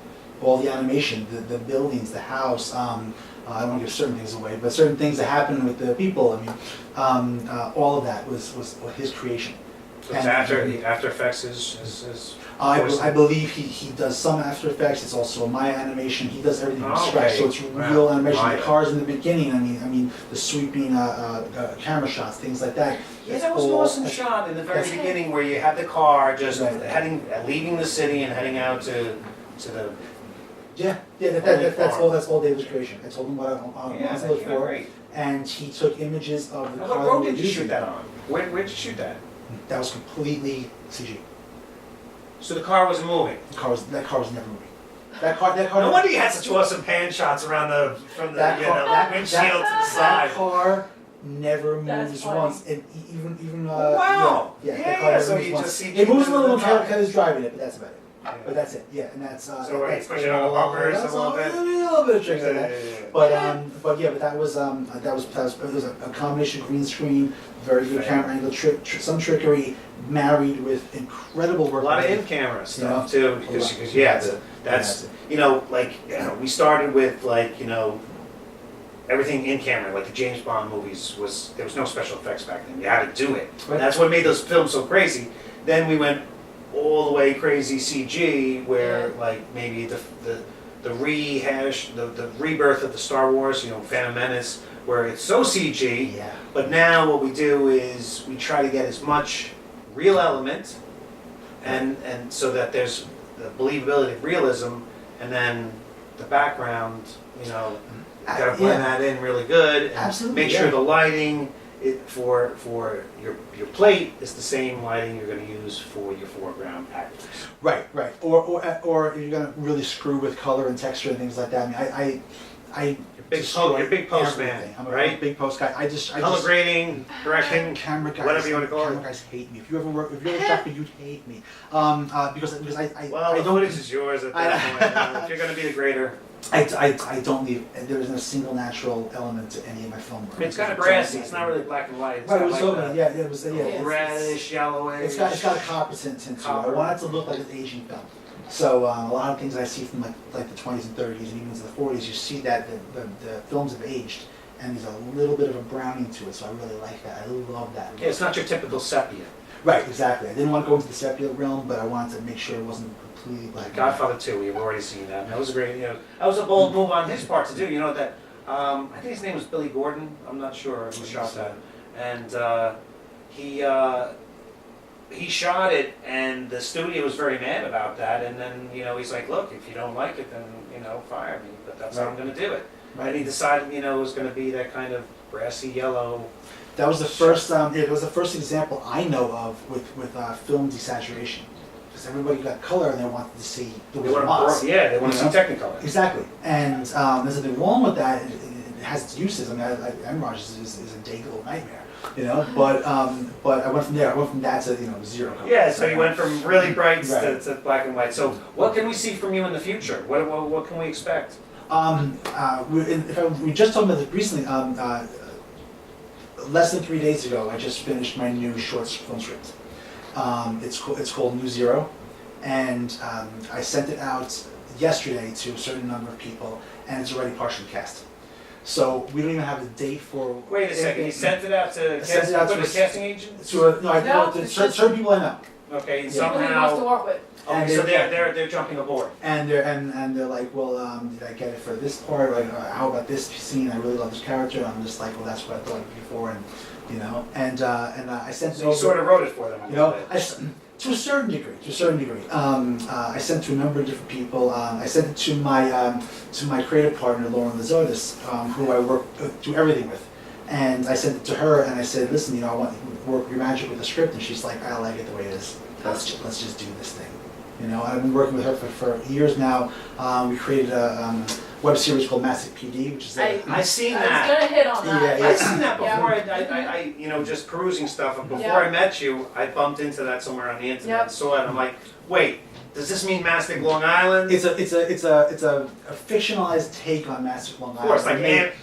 all the animation, the buildings, the house. I don't want to give certain things away, but certain things that happen with the people. I mean, all of that was his creation. So it's After Effects is I believe he does some After Effects. It's also Maya animation. He does everything from scratch, so it's real animation. Maya. The cars in the beginning. I mean the sweeping camera shots, things like that. Yeah, that was an awesome shot in the very beginning where you have the car just leaving the city and heading out to the. Yeah, that's all David's creation. I told him what I wanted to look for, great. And he took images of the What car. road did you shoot that on? Where'd you shoot that? That was completely CG. So the car wasn't moving. That car was never moving. That car. No wonder you had such awesome pan shots around from the windshield to the side. That car never That's moves funny. once, and even Wow. yeah, that Yeah, car never so moves you once. just see It moves a little the when top. Kevin's driving it, but that's about it. Yeah. But that's it. Yeah, and that's So where that's you push it on the bumpers a little bit? A little bit of tricks like that. Yeah. But that was it was a combination of green screen, very good camera angle, some trickery, married with incredible A work. lot of in-camera stuff Yeah. too, because that's we started with everything in camera, like the James Bond movies there was no special effects back then. You had to do it. Right. That's what made those films so crazy. Then we went all the way crazy CG, where maybe the rehash, the rebirth of the Star Wars, Phantom Menace, where it's so CG. Yeah. But now what we do is we try to get as much real element, and so that there's the believability of realism, and then the background, gotta blend that in really good, and Absolutely, make sure yeah. the lighting for your plate is the same lighting you're going to use for your foreground actors. Right. Or you're gonna really screw with color and texture and things like that. I mean, I You're a big post man, everything. I'm a right? big post guy. I Color grading, directing, camera guys, whatever you want to call camera it. guys hate me. If you ever shot me, you'd hate me. Because Well, I the don't footage is yours at that point. If you're going to be the grader. I don't leave. There isn't a single natural element to any of my film work. It's kind of brassy. It's not really black and white. It's Right, got it was like so, the yeah, it was reddish, yellowish. It's got a copper tint to it. I want it to look like an Asian film. So a lot of things I see from like the 20s and 30s and even into the 40s, you see that the films have aged and there's a little bit of a browning to it. So I really like that. I love that. Yeah, it's not your typical sepia. Right, exactly. I didn't want to go into the sepia realm, but I wanted to make sure it wasn't completely black. Godfather 2, we've already seen that. And that was a great, that was a bold move on his part to do. That I think his name was Billy Gordon. I'm not sure who shot that. And he shot it, and the studio was very mad about that. And then he's like, look, if you don't like it, then fire me. But that's how I'm going to do it. Right. And he decided, it was going to be that kind of brassy yellow. That was the first. It was the first example I know of with film desaturation, because everybody got color and they wanted to see the They Wizard of want Oz. to, they want to see Technicolor. Exactly, and there's nothing wrong with that. It has its uses. I mean, Emerage is a day-glow nightmare, But I went from there. I went from that to zero color. Yeah, so you went from really bright Right. to black and white. So what can we see from you in the future? What can we expect? We just talked about this recently. Less than 3 days ago, I just finished my new short film script. It's called New Zero, and I sent it out yesterday to a certain number of people, and it's already partially cast. So we don't even have a date for. Wait a second, you sent it out to sent it out to casting agents? To certain people I know. Okay, and People he wants to somehow. work with. Okay, so they're jumping aboard. And they're like, well, did I get it for this part? Like, how about this scene? I really love this character. And I'm just like, well, that's what I thought before, and I sent it So you over. sort of wrote it for them. A little bit. To a certain degree. I sent it to a number of different people. I sent it to my creative partner, Lauren Lazotis, who I do everything with. And I sent it to her, and I said, listen, I want you to work your magic with the script. And she's like, I like it the way it is. Let's just do this thing. I've been working with her for years now. We created a web series called Massive PD, which is I've seen I was that. gonna hit on that. Yeah. I've seen that before. Yeah. I just perusing stuff. And before Yeah. I met you, I bumped into that somewhere on the internet. Yep. And saw it. I'm like, wait, does this mean Mastic Long Island? it's a fictionalized take on Massive Long Of Island. course,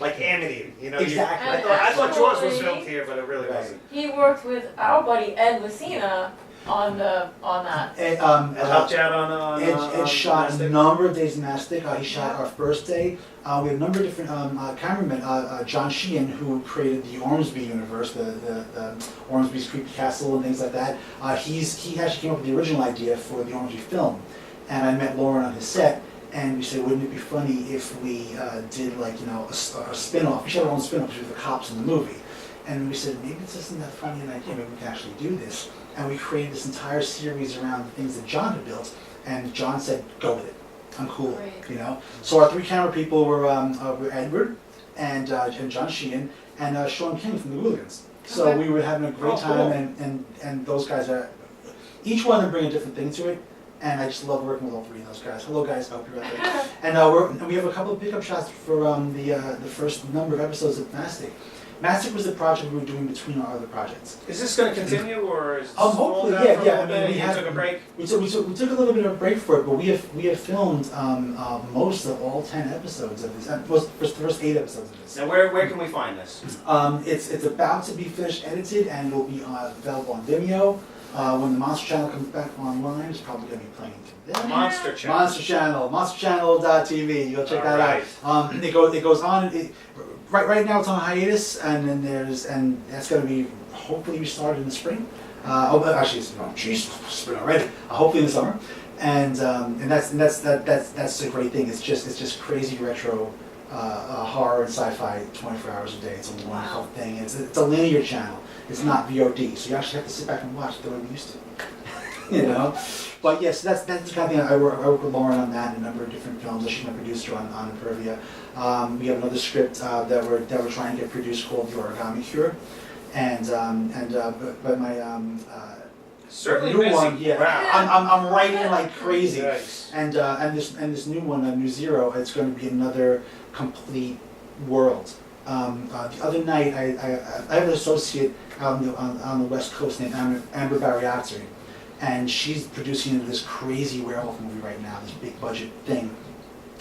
like Amity. Exactly. I thought yours was Actually- filmed here, but it really wasn't. He worked with our buddy Ed Lucina on that? Ed, Helped you out on Ed shot a number of days in Mastic. He shot our first day. We had a number of different cameramen. John Sheehan, who created the Ormsby universe, the Ormsby's Creepy Castle and things like that. He actually came up with the original idea for the Ormsby film. And I met Lauren on his set, and we said, wouldn't it be funny if we did like, you know, a spin-off? We shot our own spin-off with the cops in the movie. And we said, maybe this isn't that funny an idea, maybe we can actually do this. And we created this entire series around the things that John had built, and John said, go with it. I'm cool, Great. you know? So our 3 camera people were Edward and John Sheehan and Sean King from the Hooligans. So Okay. we were having a great time, and those guys are, each one of them bring a different thing to it. And I just love working with all 3 of those guys. Hello guys, I hope you're out there. And we have a couple of pickup shots for the first number of episodes of Mastic. Mastic was the project we were doing between our other projects. Is this going to continue, or is it Hopefully, slowed down for a yeah. little bit? We You had- took a break. We took a little bit of a break for it, but we have filmed most of all 10 episodes of this. The first 8 episodes of this. Now, where can we find this? It's about to be finished, edited, and will be available on Vimeo. When the Monster Channel comes back online, it's probably going to be playing to them. Monster Channel. Monster Channel, monsterchannel.tv. You go check that Alright. out. It goes on. Right now it's on hiatus, and then that's going to be hopefully restarted in the spring. Actually, spring already. Hopefully in the summer, and that's a great thing. It's just crazy retro horror and sci-fi 24 hours a day. It's a wonderful thing. It's a linear channel. It's not VOD, so you actually have to sit back and watch the way we used to. You know, but yes, that's the kind of thing. I work with Lauren on that in a number of different films. She's my producer on Impervia. We have another script that we're trying to get produced called The Origami Cure, but my Certainly new busy. one, yeah. Wow. I'm writing like crazy, Nice. and this new one, New Zero, it's going to be another complete world. The other night, I have an associate out on the West Coast named Amber Bariatri, and she's producing this crazy werewolf movie right now, this big budget thing.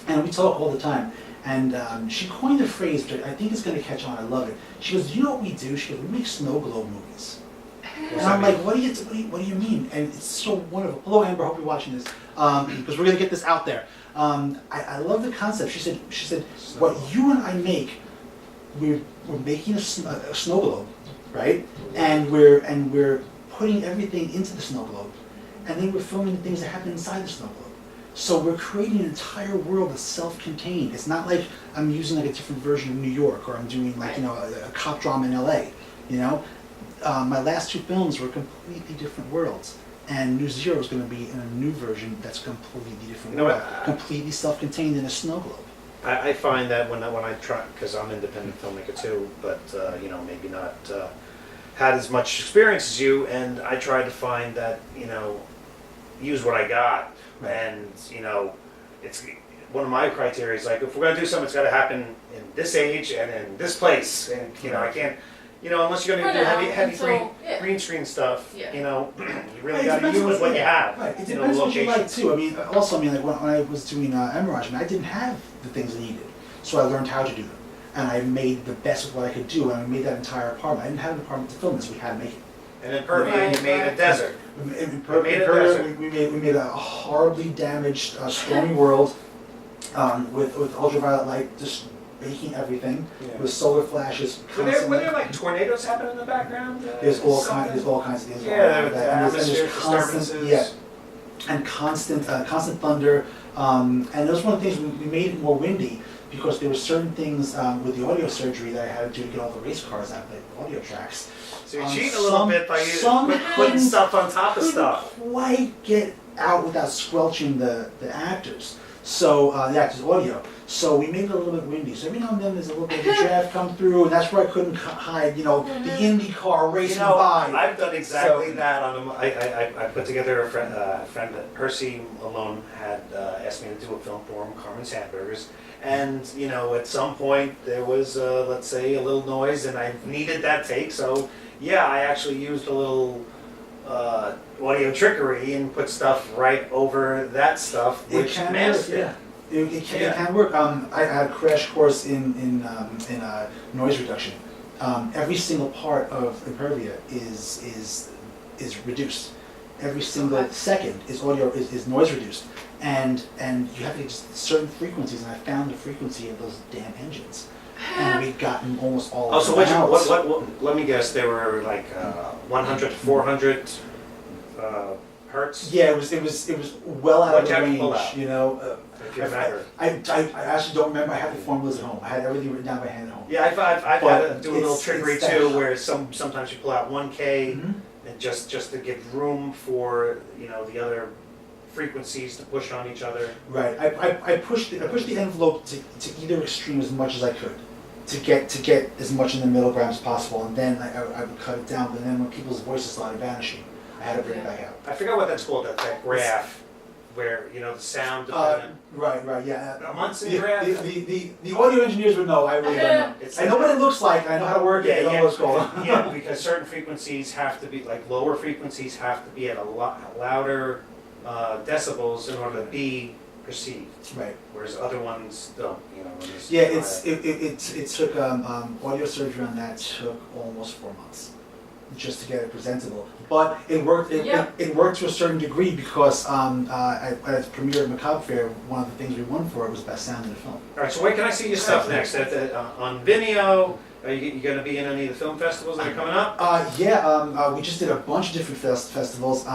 And we talk all the time. And she coined a phrase, which I think is going to catch on. I love it. She goes, "Do you know what we do?" She goes, "We make snow globe movies." And I'm like, what do you mean? And it's so wonderful. Hello, Amber. Hope you're watching this, because we're gonna get this out there. I love the concept. She said, what you and I make, we're making a snow globe, right? And we're putting everything into the snow globe, and then we're filming the things that happen inside the snow globe. So we're creating an entire world that's self-contained. It's not like I'm using like a different version of New York, or I'm doing like, you know, a cop drama in LA, you know? My last 2 films were completely different worlds, and New Zero is going to be in a new version that's completely different, You know world, what? completely self-contained in a snow globe. I find that when I try, because I'm an independent filmmaker too, but you know, maybe not had as much experience as you, and I try to find that, you know, use what I got, Right. and you know, it's one of my criteria is like, if we're gonna do something, it's gotta happen in this age and in this place, and you know, I can't. You know, unless you're going to For do now, heavy until- yeah. green screen stuff, Yeah. you know, you really Right, it got to depends use what you have. Right, it in a depends what you location. like too. I mean, also, like when I was doing Emirage, I didn't have the things I needed, so I learned how to do them, and I made the best of what I could do, and I made that entire apartment. I didn't have an apartment to film this; we had to make it. And in Permian, Right, you made a right. desert. In made a Perth, desert. we made a horribly damaged, stormy world with ultraviolet light just baking everything, Yeah. with solar flashes Were constantly. there like tornadoes happening in the background? There's all something? kinds of things. Yeah, going on with the that. And there's atmosphere constant, disturbances. and constant thunder. And that was one of the things we made it more windy because there were certain things with the audio surgery that I had to do to get all the race cars out of the audio tracks. So you're cheating a little Some- bit by some putting couldn't- stuff on top of Couldn't stuff. quite get out without squelching the actors. So the actors' audio. So we made it a little bit windy. So every now and then there's a little bit of a draft come through, and that's where I couldn't hide, you know, the Indy car racing You know, by. I've done exactly So- that on I put together a friend that Percy Malone had asked me to do a film for him, Carmen's Hamburgers. And, you know, at some point there was, let's say, a little noise, and I needed that take. So, yeah, I actually used a little audio trickery and put stuff right over that stuff, It which can work, masked yeah. it. It can work. I had a crash course in noise reduction. Every single part of Impervia is reduced. every single Okay. second is audio is noise reduced, and you have to get just certain frequencies, and I found the frequency of those damn engines, and we've gotten almost all. Oh, of so them what, out. what, let me guess, they were like 100 to 400 hertz? Yeah, it was well out What'd of you the have to pull range, out? you know. If you remember. I actually don't remember. I had the formulas at home. I had everything written down by hand at home. Yeah, I've had But to do a little it's trickery that- too, where sometimes you pull out 1K Mhm. and just to give room for, you know, the other frequencies to push on each other. Right. I pushed the envelope to either extreme as much as I could, to get as much in the middle ground as possible, and then I would cut it down. But then when people's voices started vanishing, I had to bring it back out. I forgot what that's called, that graph, where, you know, the sound dependent. Right, yeah. A Munson The, graph? the audio engineers would know. I really don't know. It's I know what it looks like. I know how to work it. I know what's going on. Yeah, because certain frequencies have to be, like lower frequencies have to be at a lot louder decibels in order to be perceived, Right. whereas other ones don't, you know. when there's- Yeah, it took audio surgery on that took almost 4 months just to get it presentable. But it worked. It worked to a certain degree because at the premiere of Macabre Fair, one of the things we won for it was best sound in the film. All right, so where can I see your stuff next? On Vimeo? Are you going to be in any of the film festivals that are coming up? We just did a bunch of different festivals.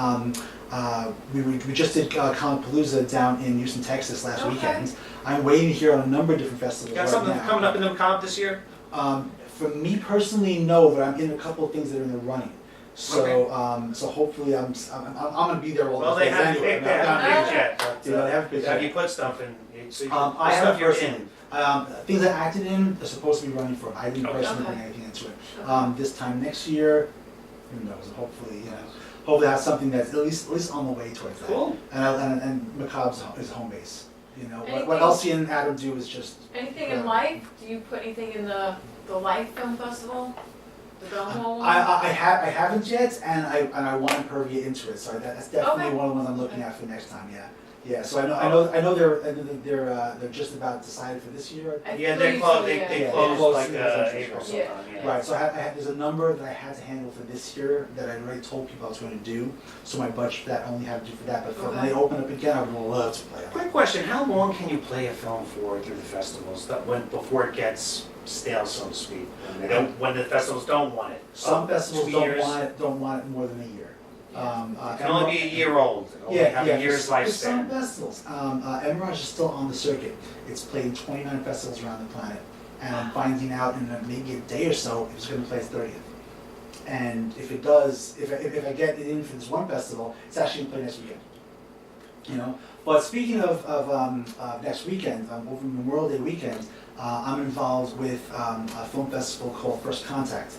We just did Comicpalooza down in Houston, Texas last Okay. weekend. I'm waiting to hear on a number of different festivals Got right something now. coming up in the Macabre this year? For me personally, no, but I'm in a couple of things that are in the running. So, so hopefully I'm gonna be there all Well, those they days haven't anyway. picked that yet, You know, they haven't but picked have yet. you put stuff in? So you, I what have stuff you're personally. in? Things I acted in are supposed to be running for. I didn't personally bring anything into it. This time next year, who knows? Hopefully, hopefully I have something that's at least on the way towards that. Cool. And Macabre's is home base. You know, Anything- what Elsie and Adam do is just. Anything in Life? Do you put anything in the Life Film Festival? The Belmore one? I haven't yet, and I want to purview into it. So that's definitely Okay. one of the ones I'm looking at for next time. Yeah. So I know they're just about decided for this year. I Yeah, believe they so, yeah. Yeah, closed closed like soon. April Yeah. sometime, yeah. Right. So there's a number that I had to handle for this year that I already told people I was going to do. So my budget for that only had to do for that. But when they open up again, I would love to play it. Quick question, how long can you play a film for through the festivals before it gets stale, so to speak? When the festivals don't want it? Some Up festivals 2 don't years? want it more than a year. It can only be a year old, only have a year's for some lifespan. festivals. Emirage is still on the circuit. It's played in 29 festivals around the planet. And I'm finding out in maybe a day or so if it's going to play its 30th. And if it does, if I get it in for this one festival, it's actually going to play next weekend. You know. But speaking of next weekend, over Memorial Day weekend, I'm involved with a film festival called First Contact.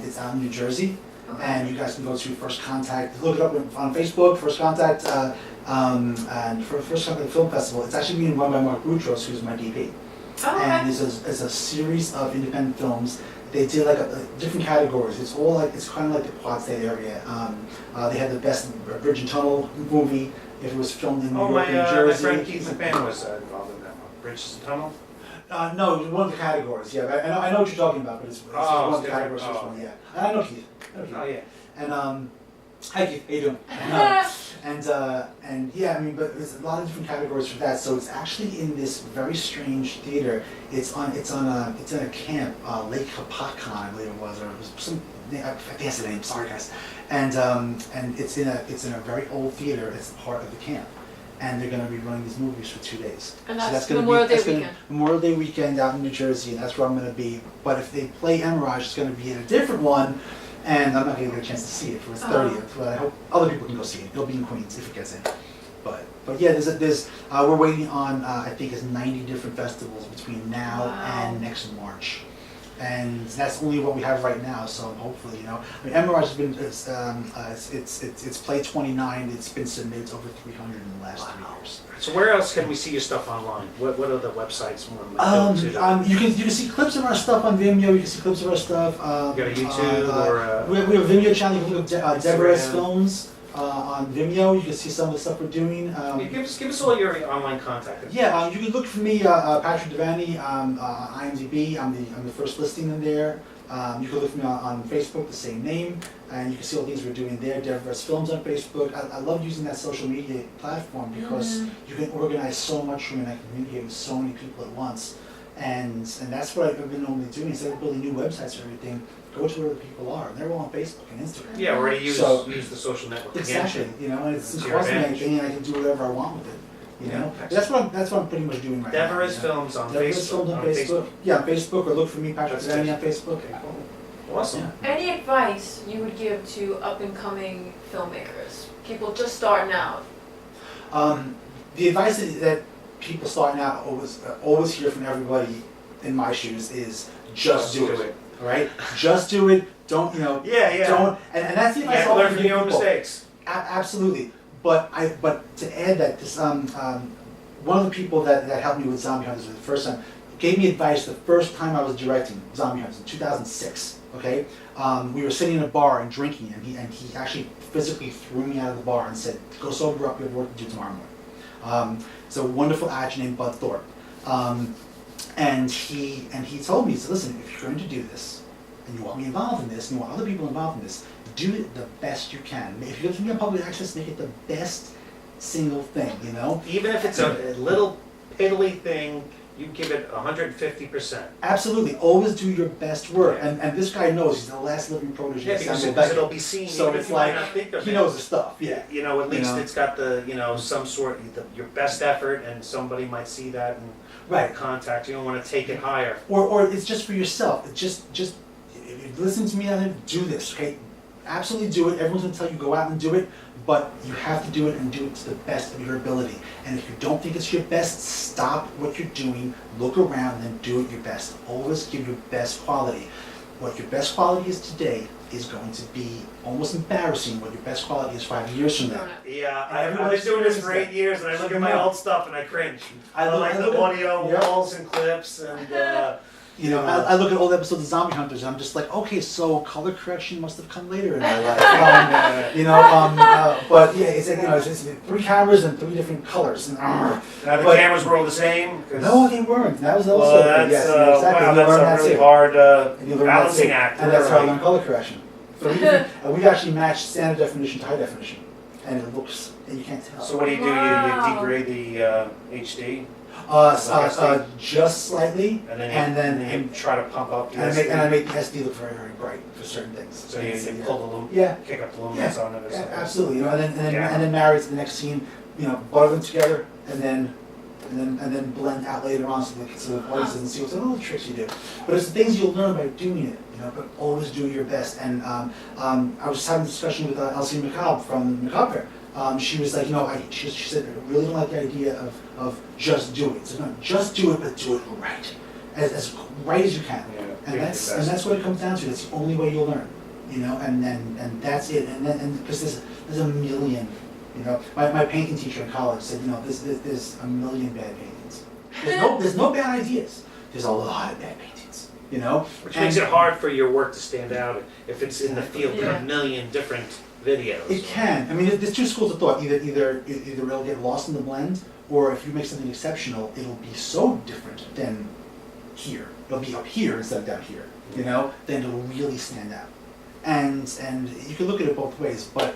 It's out in New Jersey. And you guys can go to First Contact, look it up on Facebook, First Contact, and for First Contact Film Festival. It's actually being run by Mark Boutros, who's my DP. And it's a series of independent films. They did like different categories. It's kind of like the Quad State area. They had the best Bridge and Tunnel movie if it was filmed in New York, New My Jersey. friend Keith McMahon was involved in that one. Bridges and Tunnel? No, it was one of the categories. Yeah, but I know what you're talking about, but it's one of the different. categories. First one, yeah. And I know Keith. Oh, yeah. And hi Keith, how you doing? And yeah, I mean, but there's a lot of different categories for that. So it's actually in this very strange theater. It's in a camp, Lake Hopatcon, I believe it was, or it was some. I think that's the name. Sorry guys. And it's in a very old theater. It's part of the camp. And they're going to be running these movies for 2 days. And So that's gonna Memorial Day that's gonna- weekend. Memorial Day weekend out in New Jersey, and that's where I'm going to be. But if they play Emirage, it's going to be in a different one, and I'm not going to get a chance to see it for its 30th. But I hope other people can go see it. It'll be in Queens if it gets in. But yeah, we're waiting on I think it's 90 different festivals between now and next March. And that's only what we have right now. So hopefully, I mean, Emirage has been it's played 29. It's been submitted over 300 in the last 3 years. So where else can we see your stuff online? What are the websites more than You can see clips of our stuff on Vimeo. You can see clips of our stuff. You got a YouTube or we have a Vimeo channel. You can look at Deborah's Instagram. Films on Vimeo. You can see some of the stuff we're doing. give us all your online contact. Yeah, you can look for me, Patrick Devaney, IMDb. I'm the first listing in there. You can look for me on Facebook, the same name, and you can see all the things we're doing there. Dev Films on Facebook. I love using that social media platform because you can organize so much from it. I can communicate with so many people at once. And that's what I've been normally doing. Instead of building new websites or everything, go to where the people are. And they're all on Facebook and Instagram. Yeah, already use the social network. Exactly. You know, and it's It's not your costing me advantage. anything, and I can do whatever I want with it. You know, Yeah, that's what I'm pretty much doing right now. Deverez Films on Deverez Facebook. Films on Facebook. Yeah, on Facebook, or look for me, Patrick That's Devaney, good. on Facebook. Okay, cool. Awesome. Any advice you would give to up-and-coming filmmakers, people just starting out? The advice that people starting out always hear from everybody in my shoes is just do it. All right, just do it. Don't Yeah. don't. And that's the You advice have to I learn offer from your own people. mistakes. Absolutely. But to add that this one of the people that helped me with Zombie Hunters the first time gave me advice the first time I was directing Zombie Hunters in 2006. Okay, we were sitting in a bar and drinking, and he actually physically threw me out of the bar and said, "Go sober up. You have work to do tomorrow morning." It's a wonderful actor named Bud Thorpe, and he told me, he said, "Listen, if you're going to do this, and you want me involved in this, and you want other people involved in this, do it the best you can. If you're going to be on public access, make it the best single thing, you know?" Even if it's a little piddly thing, you give it 150%. Absolutely. Always do your best work. Yeah. And this guy knows he's the last living protege Yeah, of because Samuel Beckett. it'll be seen. So even it's if you might like, not think of he it. knows his stuff, yeah. You know, at least know? it's got the, some sort, your best effort, and somebody might see that and Right. contact you. You don't want to take it higher. Or it's just for yourself. It's just if you listen to me on it, do this, okay? Absolutely do it. Everyone's gonna tell you go out and do it, but you have to do it and do it to the best of your ability. And if you don't think it's your best, stop what you're doing, look around, and do it your best. Always give your best quality. What your best quality is today is going to be almost embarrassing what your best quality is 5 years from now. Yeah, And I've been doing this for everyone 8 years, and I look at my Yeah. old stuff and I cringe. I I look- like I the look at- audio yeah. walls and clips, and You know, I look at old episodes of Zombie Hunters, and I'm just like, okay, so color correction must have come later in my life. But yeah, it's like, it's 3 cameras and 3 different colors. And, now the but- cameras were all the same. 'Cause- No, they weren't. That was also Well, that's yes, exactly. wow, You that's learn a that really too. hard And you learn that balancing too. act. And that's how I right? learned color correction. And we actually matched standard definition to high definition, and it looks, and you can't tell. So what do? You Wow. degrade the HD, Just slightly, and then and you try to pump up the I SD. make the SD look very, very bright for certain things. So you pull the loom, Yeah. kick up the lumens on it or Yeah, something. absolutely. Yeah. And then marry it to the next scene. Butter them together, and then blend out later on so the audience doesn't see what's the little tricks you do. But it's the things you'll learn by doing it. But always do your best. And I was having a discussion with Elsie McCobb from Macabre. She was like, she said, I really don't like the idea of just do it. So not just do it, but do it right, as right as you can. Yeah, And do your that's best. what it comes down to. That's the only way you'll learn. And that's it. And because there's a million. My painting teacher in college said, there's a million bad paintings. There's no bad ideas. There's a lot of bad paintings. Which makes it hard for your work to stand out if it's in the field of Yeah. a million different videos. It can. I mean, there's 2 schools of thought. Either it'll get lost in the blend, or if you make something exceptional, it'll be so different than here. It'll be up here instead of down here. Then it'll really stand out. And you can look at it both ways. But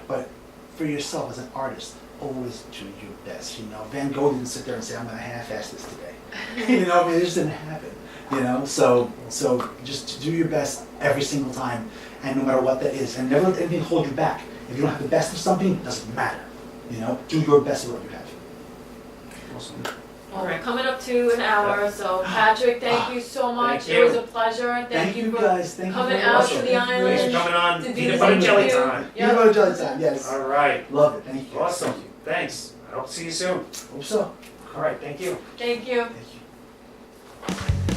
for yourself as an artist, always do your best. Van Gogh didn't sit there and say, "I'm going to half-ass this today." It just didn't happen. So just do your best every single time, and no matter what that is, and never let anything hold you back. If you don't have the best of something, it doesn't matter. Do your best of what you have. Awesome. Well, we're coming up to an hour, so Patrick, thank you so much. Thank It was you. a pleasure. Thank you for guys. Thank coming you out very to much. the island. Thanks for coming on to do Peanut this Butter Jelly interview. Time. You go to Jelly Time, yes. All right. Love it. Thank you. Awesome. Thanks. I hope to see you soon. Hope so. All right. Thank you. Thank you. Thank you.